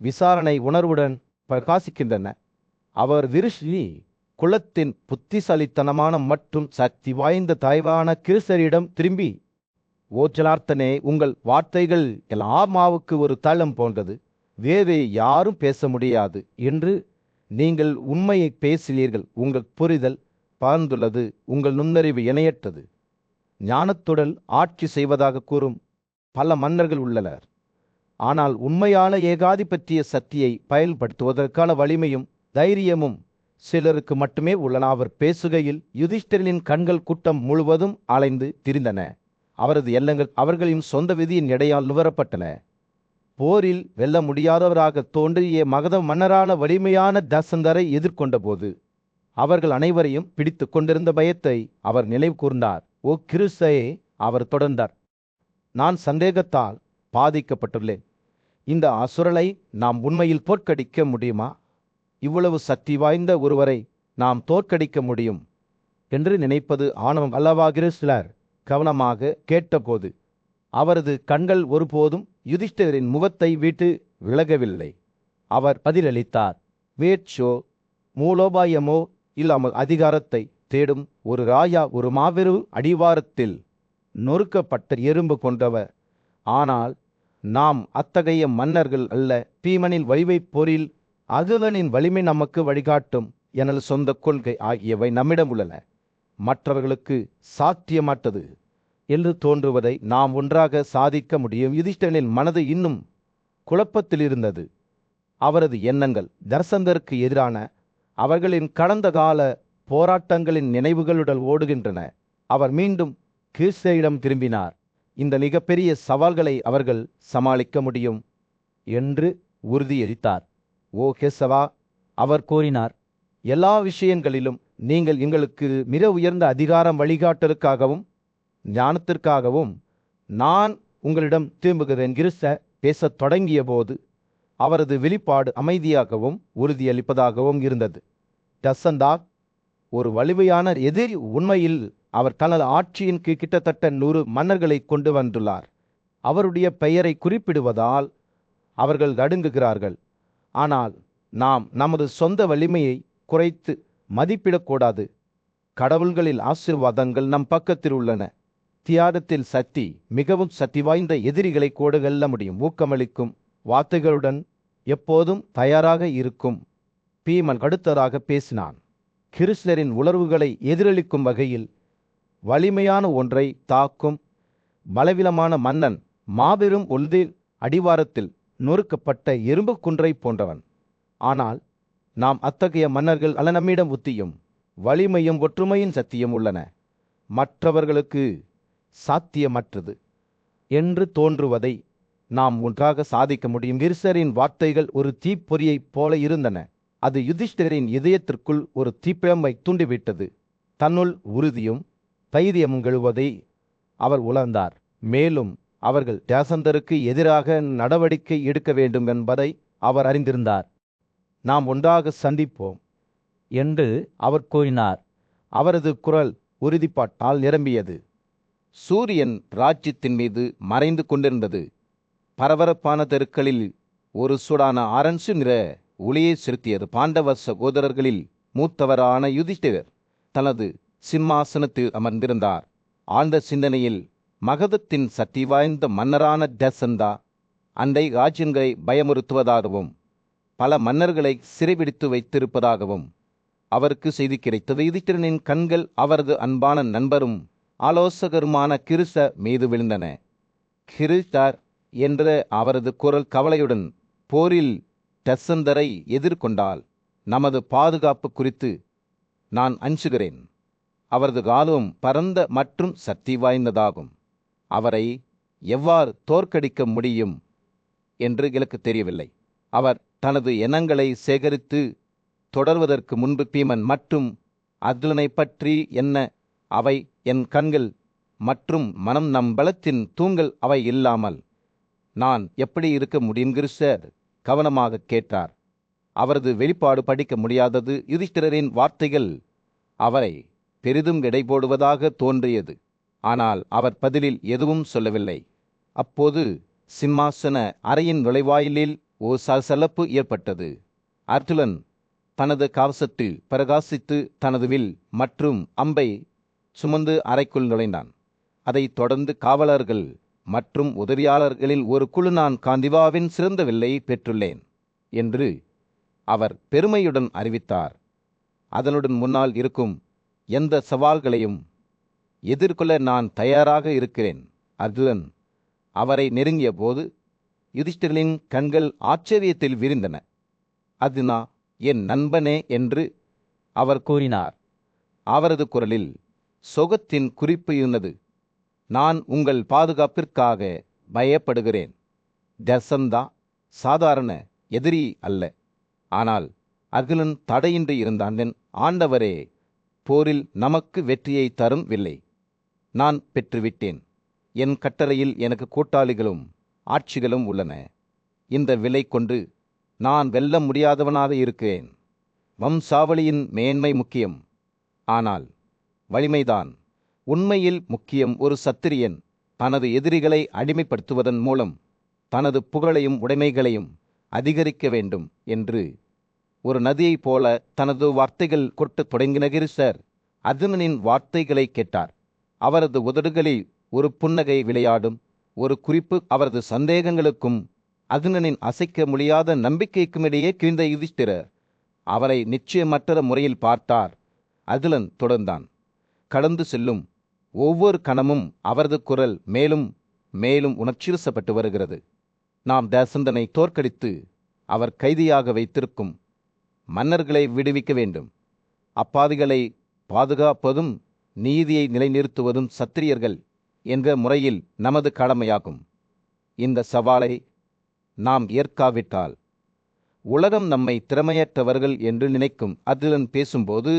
விசாரணை உணர்வுடன் பிரகாசிக்கின்றன. அவர் விருஷி குலத்தின் புத்திசாலித்தனமான மற்றும் சக்தி வாய்ந்த தாய்வான கிறிஸ்தரிடம் திரும்பி, ஓச்சலார்த்தனே, உங்கள் வார்த்தைகள் எல்லாமாவுக்கு ஒரு தளம் போன்றது. வேறு யாரும் பேச முடியாது என்று நீங்கள் உண்மையை பேசினீர்கள். உங்கள் புரிதல் பறந்துள்ளது. உங்கள் நுண்ணறிவு இணையற்றது. ஞானத்துடன் ஆட்சி செய்வதாக கூறும் பல மன்னர்கள் உள்ளனர். ஆனால் உண்மையான ஏகாதிபத்திய சக்தியை பயன்படுத்துவதற்கான வலிமையும் தைரியமும் சிலருக்கு மட்டுமே உள்ளன. அவர் பேசுகையில் யுதிஷ்டிரனின் கண்கள் கூட்டம் முழுவதும் அலைந்து திரிந்தன. அவரது எண்ணங்கள் அவர்களின் சொந்த விதியின் எடையால் நுகரப்பட்டன. போரில் வெல்ல முடியாதவராக தோன்றிய மகத மன்னரான வலிமையான தசந்தரை எதிர்கொண்ட போது அவர்கள் அனைவரையும் பிடித்து கொண்டிருந்த பயத்தை அவர் நினைவு கூர்ந்தார். ஓ கிறிஸ்தையே, அவர் தொடர்ந்தார், நான் சந்தேகத்தால் பாதிக்கப்பட்டுள்ளேன். இந்த அசுரலை நாம் உண்மையில் தோற்கடிக்க முடியுமா? இவ்வளவு சக்தி வாய்ந்த ஒருவரை நாம் தோற்கடிக்க முடியும் என்று நினைப்பது ஆணவம் அல்லவா? கிறிஸ்தர் கவனமாக கேட்டபோது அவரது கண்கள் ஒருபோதும் யுதிஷ்டிரரின் முகத்தை விட்டு விலகவில்லை. அவர் பதிலளித்தார், வேட்சோ மூலோபாயமோ இல்லாமல் அதிகாரத்தை தேடும் ஒரு ராயா ஒரு மாபெரும் அடிவாரத்தில் நொறுக்கப்பட்ட எறும்பு கொண்டவர். ஆனால் நாம் அத்தகைய மன்னர்கள் அல்ல. பீமனின் வலிமை போரில் அகுலனின் வலிமை நமக்கு வழிகாட்டும். எனது சொந்த கொள்கை ஆகியவை நம்மிடம் உள்ளன. மற்றவர்களுக்கு சாத்தியமற்றது என்று தோன்றுவதை நாம் ஒன்றாக சாதிக்க முடியும். யுதிஷ்டிரனின் மனது இன்னும் குழப்பத்தில் இருந்தது. அவரது எண்ணங்கள் தர்சந்தருக்கு எதிரான அவர்களின் கடந்த கால போராட்டங்களின் நினைவுகளுடன் ஓடுகின்றன. அவர் மீண்டும் கிறிஸ்தரிடம் திரும்பினார். இந்த மிகப்பெரிய சவால்களை அவர்கள் சமாளிக்க முடியும் என்று உறுதியளித்தார். ஓ கேசவா, அவர் கூறினார், எல்லா விஷயங்களிலும் நீங்கள் எங்களுக்கு மிக உயர்ந்த அதிகாரம் வழிகாட்டலுக்காகவும் ஞானத்திற்காகவும் நான் உங்களிடம் திரும்புகிறேன். கிறிஸ்த பேசத் தொடங்கிய போது அவரது வெளிப்பாடு அமைதியாகவும் உறுதியளிப்பதாகவும் இருந்தது. டசன்தாக் ஒரு வலிமையான எதிரி. உண்மையில் அவர் தனது ஆட்சியின் கீழ் கிட்டத்தட்ட 100 மன்னர்களை கொண்டு வந்துள்ளார். அவருடைய பெயரை குறிப்பிடுவதால் அவர்கள் நடுங்குகிறார்கள். ஆனால் நாம் நமது சொந்த வலிமையை குறைத்து மதிப்பிடக்கூடாது. கடவுள்களில் ஆசீர்வாதங்கள் நம் பக்கத்தில் உள்ளன. தியாகத்தில் சக்தி, மிகவும் சக்தி வாய்ந்த எதிரிகளை கோடு வெல்ல முடியும். ஊக்கமளிக்கும் வார்த்தைகளுடன் எப்போதும் தயாராக இருக்கும். பீமன் அடுத்ததாக பேசினான். கிறிஸ்தரின் உணர்வுகளை எதிரொலிக்கும் வகையில் வலிமையான ஒன்றை தாக்கும் பலவீனமான மன்னன் மாபெரும் ஒன்றில் அடிவாரத்தில் நொறுக்கப்பட்ட எறும்பு குன்றை போன்றவன். ஆனால் நாம் அத்தகைய மன்னர்கள் அல்ல. நம்மிடம் புத்தியும் வலிமையும் ஒற்றுமையின் சக்தியும் உள்ளன. மற்றவர்களுக்கு சாத்தியமற்றது என்று தோன்றுவதை நாம் ஒன்றாக சாதிக்க முடியும். கிறிஸ்தரின் வார்த்தைகள் ஒரு தீப்பொறியைப் போல இருந்தன. அது யுதிஷ்டிரரின் இதயத்திற்குள் ஒரு தீப்பிழம்பை தூண்டிவிட்டது. தன்னுள் உறுதியும் தைரியமும் எழுவதை அவர் உணர்ந்தார். மேலும் அவர்கள் ஜாசந்தருக்கு எதிராக நடவடிக்கை எடுக்க வேண்டும் என்பதை அவர் அறிந்திருந்தார். நாம் ஒன்றாக சந்திப்போம் என்று அவர் கூறினார். அவரது குரல் உறுதிப்பாட்டால் நிரம்பியது. சூரியன் ராஜ்யத்தின் மீது மறைந்து கொண்டிருந்தது. பரபரப்பான தெருக்களில் ஒரு சூடான ஆரஞ்சு நிற ஒளியை செலுத்தியது. பாண்டவ சகோதரர்களில் மூத்தவரான யுதிஷ்டிரர் தனது சிம்மாசனத்தில் அமர்ந்திருந்தார். ஆழ்ந்த சிந்தனையில் மகதத்தின் சக்தி வாய்ந்த மன்னரான ஜசந்தா அண்டை ராஜ்யங்களை பயமுறுத்துவதாகவும் பல மன்னர்களை சிறைபிடித்து வைத்திருப்பதாகவும் அவருக்கு செய்தி கிடைத்தது. யுதிஷ்டிரனின் கண்கள் அவரது அன்பான நண்பரும் ஆலோசகருமான கிருச மீது விழுந்தன. கிருஷார் என்ற அவரது குரல் கவலையுடன், போரில் ஜசந்தரை எதிர்கொண்டால் நமது பாதுகாப்பு குறித்து நான் அஞ்சுகிறேன். அவரது காலம் பரந்த மற்றும் சக்தி வாய்ந்ததாகும். அவரை எவ்வாறு தோற்கடிக்க முடியும் என்று எனக்கு தெரியவில்லை. அவர் தனது எண்ணங்களை சேகரித்து தொடர்வதற்கு முன்பு பீமன் மற்றும் அர்ஜுனனை பற்றி என்ன? அவை என் கண்கள் மற்றும் மனம், நம் பலத்தின் தூங்கல். அவை இல்லாமல் நான் எப்படி இருக்க முடியும்? கிருஷ்ணர் கவனமாக கேட்டார். அவரது வெளிப்பாடு படிக்க முடியாதது. யுதிஷ்டிரரின் வார்த்தைகள் அவரை பெரிதும் எடை போடுவதாக தோன்றியது. ஆனால் அவர் பதிலில் எதுவும் சொல்லவில்லை. அப்போது சிம்மாசன அறையின் நுழைவாயிலில் ஓர் சலசலப்பு ஏற்பட்டது. அர்ஜுனன் தனது கவசத்தில் பிரகாசித்து தனது வில் மற்றும் அம்பை சுமந்து அறைக்குள் நுழைந்தான். அதைத் தொடர்ந்து காவலர்கள் மற்றும் உதவியாளர்களில் ஒரு குழு, நான் காந்திவாவின் சிறந்த வில்லை பெற்றுள்ளேன் என்று அவர் பெருமையுடன் அறிவித்தார். அதனுடன் முன்னால் இருக்கும் எந்த சவால்களையும் எதிர்கொள்ள நான் தயாராக இருக்கிறேன். அர்ஜுனன் அவரை நெருங்கிய போது யுதிஷ்டிரனின் கண்கள் ஆச்சரியத்தில் விரிந்தன. அர்ஜுனா, என் நண்பனே என்று அவர் கூறினார். அவரது குரலில் சோகத்தின் குறிப்பு இருந்தது. நான் உங்கள் பாதுகாப்பிற்காக பயப்படுகிறேன். ஜசந்தா சாதாரண எதிரி அல்ல. ஆனால் அர்ஜுனன் தடையின்றி இருந்தான். என் ஆண்டவரே, போரில் நமக்கு வெற்றியை தரும் வில்லை நான் பெற்றுவிட்டேன். என் கட்டளையில் எனக்கு கூட்டாளிகளும் ஆட்சிகளும் உள்ளன. இந்த விலை கொண்டு நான் வெல்ல முடியாதவனாக இருக்கிறேன். வம்சாவளியின் மேன்மை முக்கியம், ஆனால் வலிமைதான் உண்மையில் முக்கியம். ஒரு சத்திரியன் தனது எதிரிகளை அடிமைப்படுத்துவதன் மூலம் தனது புகழையும் உடைமைகளையும் அதிகரிக்க வேண்டும் என்று ஒரு நதியைப் போல தனது வார்த்தைகள் கொட்டத் தொடங்கின. கிருஷ்ணர் அர்ஜுனனின் வார்த்தைகளை கேட்டார். அவரது உதடுகளில் ஒரு புன்னகை விளையாடும். ஒரு குறிப்பு அவரது சந்தேகங்களுக்கும் அர்ஜுனனின் அசைக்க முடியாத நம்பிக்கைக்கும் இடையே கிழிந்த யுதிஷ்டிரர் அவரை நிச்சயமற்ற முறையில் பார்த்தார். அர்ஜுனன் தொடர்ந்தான். கடந்து செல்லும் ஒவ்வொரு கணமும் அவரது குரல் மேலும் மேலும் உணர்ச்சிவசப்பட்டு வருகிறது. நாம் ஜசந்தனை தோற்கடித்து அவர் கைதியாக வைத்திருக்கும் மன்னர்களை விடுவிக்க வேண்டும். அப்பாவிகளை பாதுகாப்பதும் நீதியை நிலைநிறுத்துவதும் சத்திரியர்கள் என்ற முறையில் நமது கடமையாகும். இந்த சவாலை நாம் ஏற்காவிட்டால் உலகம் நம்மை திறமையற்றவர்கள் என்று நினைக்கும் அதுலன் பேசும்போது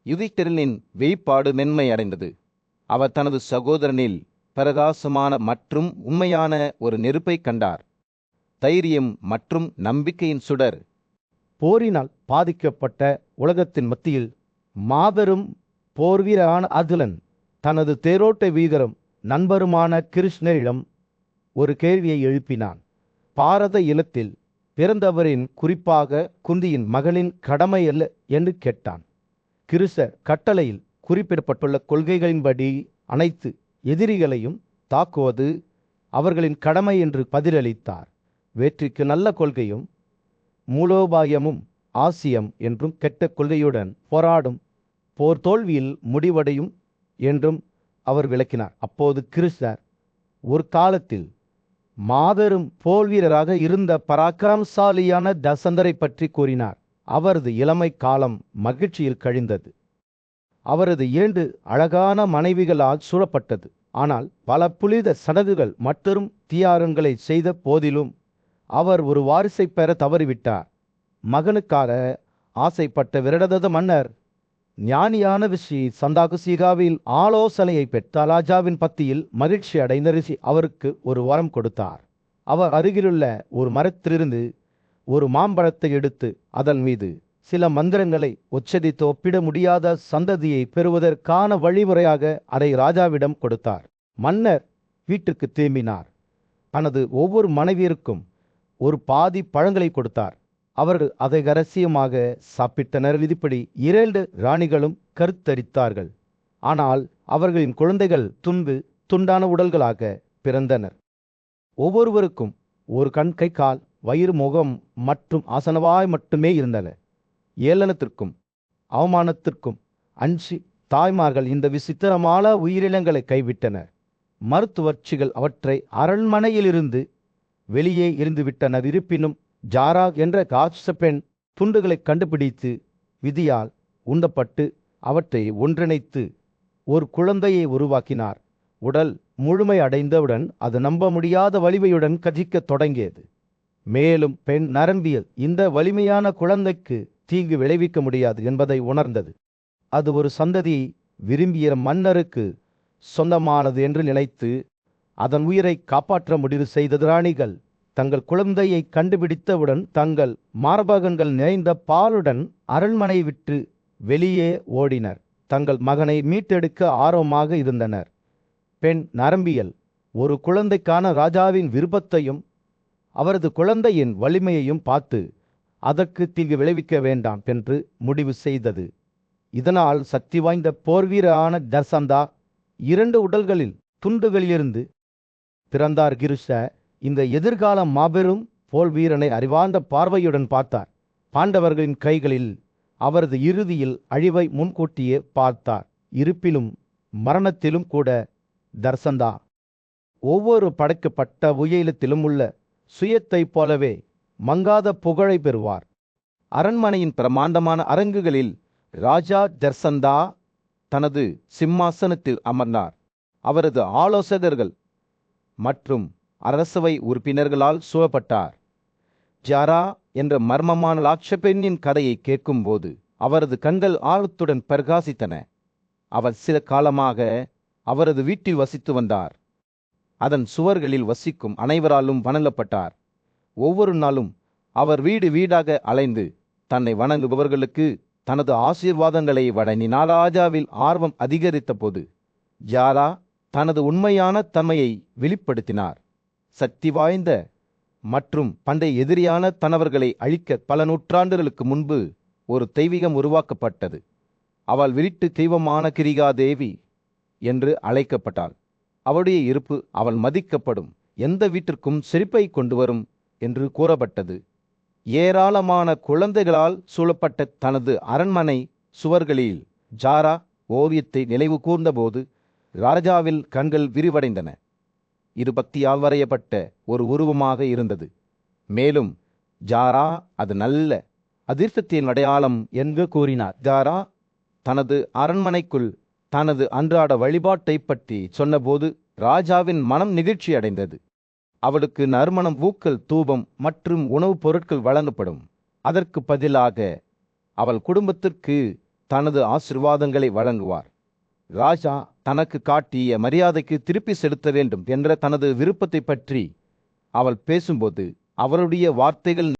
யுதிஷ்டிரனின் வெளிப்பாடு மென்மை அடைந்தது. அவர் தனது சகோதரனில் பிரகாசமான மற்றும் உண்மையான ஒரு நெருப்பை கண்டார். தைரியம் மற்றும் நம்பிக்கையின் சுடர். போரினால் பாதிக்கப்பட்ட உலகத்தின் மத்தியில் மாபெரும் போர்வீரரான அதுலன் தனது தேரோட்ட வீரரும் நண்பருமான கிருஷ்ணரிடம் ஒரு கேள்வியை எழுப்பினான். பாரத இனத்தில் பிறந்தவரின், குறிப்பாக குந்தியின் மகளின் கடமை அல்ல என்று கேட்டான். கிருஷ்ணர் கட்டளையில் குறிப்பிடப்பட்டுள்ள கொள்கைகளின்படி அனைத்து எதிரிகளையும் தாக்குவது அவர்களின் கடமை என்று பதிலளித்தார். வெற்றிக்கு நல்ல கொள்கையும் மூலோபாயமும் ஆசியம் என்றும் கெட்ட கொள்கையுடன் போராடும் போர் தோல்வியில் முடிவடையும் என்றும் அவர் விளக்கினார். அப்போது கிருஷ்ணர் ஒரு காலத்தில் மாபெரும் போர் வீரராக இருந்த பராக்கிரமசாலியான தசந்தரை பற்றி கூறினார். அவரது இளமை காலம் மகிழ்ச்சியில் கழிந்தது. அவரது 2 அழகான மனைவிகளால் சூழப்பட்டது. ஆனால் பல புனித சடங்குகள் மற்றும் தியாகங்களை செய்த போதிலும் அவர் ஒரு வாரிசை பெற தவறிவிட்டார். மகனுக்காக ஆசைப்பட்ட விரடத மன்னர் ஞானியான ரிஷி சந்தாகுசிகாவில் ஆலோசனையை பெற்ற ராஜாவின் பத்தியில் மகிழ்ச்சி அடைந்த ரிஷி அவருக்கு ஒரு வரம் கொடுத்தார். அவர் அருகிலுள்ள ஒரு மரத்திலிருந்து ஒரு மாம்பழத்தை எடுத்து அதன் மீது சில மந்திரங்களை உச்சரித்து ஒப்பிட முடியாத சந்ததியை பெறுவதற்கான வழிமுறையாக அதை ராஜாவிடம் கொடுத்தார். மன்னர் வீட்டிற்கு திரும்பினார். தனது ஒவ்வொரு மனைவியருக்கும் ஒரு பாதி பழங்களை கொடுத்தார். அவர்கள் அதை ரகசியமாக சாப்பிட்டனர். விதிப்படி 2 ராணிகளும் கருத்தரித்தார்கள். ஆனால் அவர்களின் குழந்தைகள் துண்டான உடல்களாக பிறந்தனர். ஒவ்வொருவருக்கும் ஒரு கண், கை, கால், வயிறு, முகம் மற்றும் ஆசனவாய் மட்டுமே இருந்தன. ஏளனத்திற்கும் அவமானத்திற்கும் அஞ்சி தாய்மார்கள் இந்த விசித்திரமான உயிரினங்களை கைவிட்டனர். மருத்துவர்ச்சிகள் அவற்றை அரண்மனையிலிருந்து வெளியே இருந்துவிட்டனர். இருப்பினும் ஜாரா என்ற ராட்சச பெண் துண்டுகளை கண்டுபிடித்து விதியால் உண்டப்பட்டு அவற்றை ஒன்றிணைத்து ஒரு குழந்தையை உருவாக்கினார். உடல் முழுமை அடைந்தவுடன் அது நம்ப முடியாத வலிமையுடன் கஜிக்கத் தொடங்கியது. மேலும் பெண் நரம்பியல் இந்த வலிமையான குழந்தைக்கு தீங்கு விளைவிக்க முடியாது என்பதை உணர்ந்தது. அது ஒரு சந்ததியை விரும்பிய மன்னருக்கு சொந்தமானது என்று நினைத்து அதன் உயிரை காப்பாற்ற முடிவு செய்த ராணிகள் தங்கள் குழந்தையை கண்டுபிடித்தவுடன் தங்கள் மார்பகங்கள் நிறைந்த பாலுடன் அரண்மனை விட்டு வெளியே ஓடினர். தங்கள் மகனை மீட்டெடுக்க ஆர்வமாக இருந்தனர். பெண் நரம்பியல் ஒரு குழந்தைக்கான ராஜாவின் விருப்பத்தையும் அவரது குழந்தையின் வலிமையையும் பார்த்து அதற்கு தீங்கு விளைவிக்க வேண்டாம் என்று முடிவு செய்தது. இதனால் சக்தி வாய்ந்த போர்வீரரான தர்சந்தா 2 உடல்களில் துண்டுகளிலிருந்து பிறந்தார். கிருஷ்ண இந்த எதிர்கால மாபெரும் போர் வீரனை அறிவார்ந்த பார்வையுடன் பார்த்தார். பாண்டவர்களின் கைகளில் அவரது இறுதியில் அழிவை முன்கூட்டியே பார்த்தார். இருப்பினும் மரணத்திலும் கூட தர்சந்தா ஒவ்வொரு படைக்கப்பட்ட உயிரினத்திலும் உள்ள சுயத்தைப் போலவே மங்காத புகழை பெறுவார். அரண்மனையின் பிரமாண்டமான அரங்குகளில் ராஜா தர்சந்தா தனது சிம்மாசனத்தில் அமர்ந்தார். அவரது ஆலோசகர்கள் மற்றும் அரசவை உறுப்பினர்களால் சூழப்பட்டார். ஜாரா என்ற மர்மமான ராட்சச பெண்ணின் கதையை கேட்கும்போது அவரது கண்கள் ஆர்வத்துடன் பிரகாசித்தன. அவர் சில காலமாக அவரது வீட்டில் வசித்து வந்தார். அதன் சுவர்களில் வசிக்கும் அனைவராலும் வணங்கப்பட்டார். ஒவ்வொரு நாளும் அவர் வீடு வீடாக அலைந்து தன்னை வணங்குபவர்களுக்கு தனது ஆசீர்வாதங்களை வழங்கினார். ராஜாவில் ஆர்வம் அதிகரித்த போது ஜாரா தனது உண்மையான தன்மையை வெளிப்படுத்தினார். சக்தி வாய்ந்த மற்றும் பண்டைய எதிரியான தனவர்களை அழிக்க பல நூற்றாண்டுகளுக்கு முன்பு ஒரு தெய்வீகம் உருவாக்கப்பட்டது. அவள் வீட்டு தெய்வமான கிரிகா தேவி என்று அழைக்கப்பட்டாள். அவளுடைய இருப்பு அவள் மதிக்கப்படும் எந்த வீட்டிற்கும் செழிப்பை கொண்டு வரும் என்று கூறப்பட்டது. ஏராளமான குழந்தைகளால் சூழப்பட்ட தனது அரண்மனை சுவர்களில் ஜாரா ஓவியத்தை நினைவு கூர்ந்தபோது ராஜாவில் கண்கள் விரிவடைந்தன. இது பக்தியால் வரையப்பட்ட ஒரு உருவமாக இருந்தது. மேலும் ஜாரா அது நல்ல அதிர்ஷ்டத்தின் அடையாளம் என்று கூறினார். ஜாரா தனது அரண்மனைக்குள் தனது அன்றாட வழிபாட்டை பற்றி சொன்னபோது ராஜாவின் மனம் நெகிழ்ச்சி அடைந்தது. அவளுக்கு நறுமணம், பூக்கள், தூபம் மற்றும் உணவுப் பொருட்கள் வழங்கப்படும். அதற்கு பதிலாக அவள் குடும்பத்திற்கு தனது ஆசீர்வாதங்களை வழங்குவார். ராஜா தனக்கு காட்டிய மரியாதைக்கு திருப்பி செலுத்த வேண்டும் என்ற தனது விருப்பத்தை பற்றி அவள் பேசும்போது அவளுடைய வார்த்தைகள்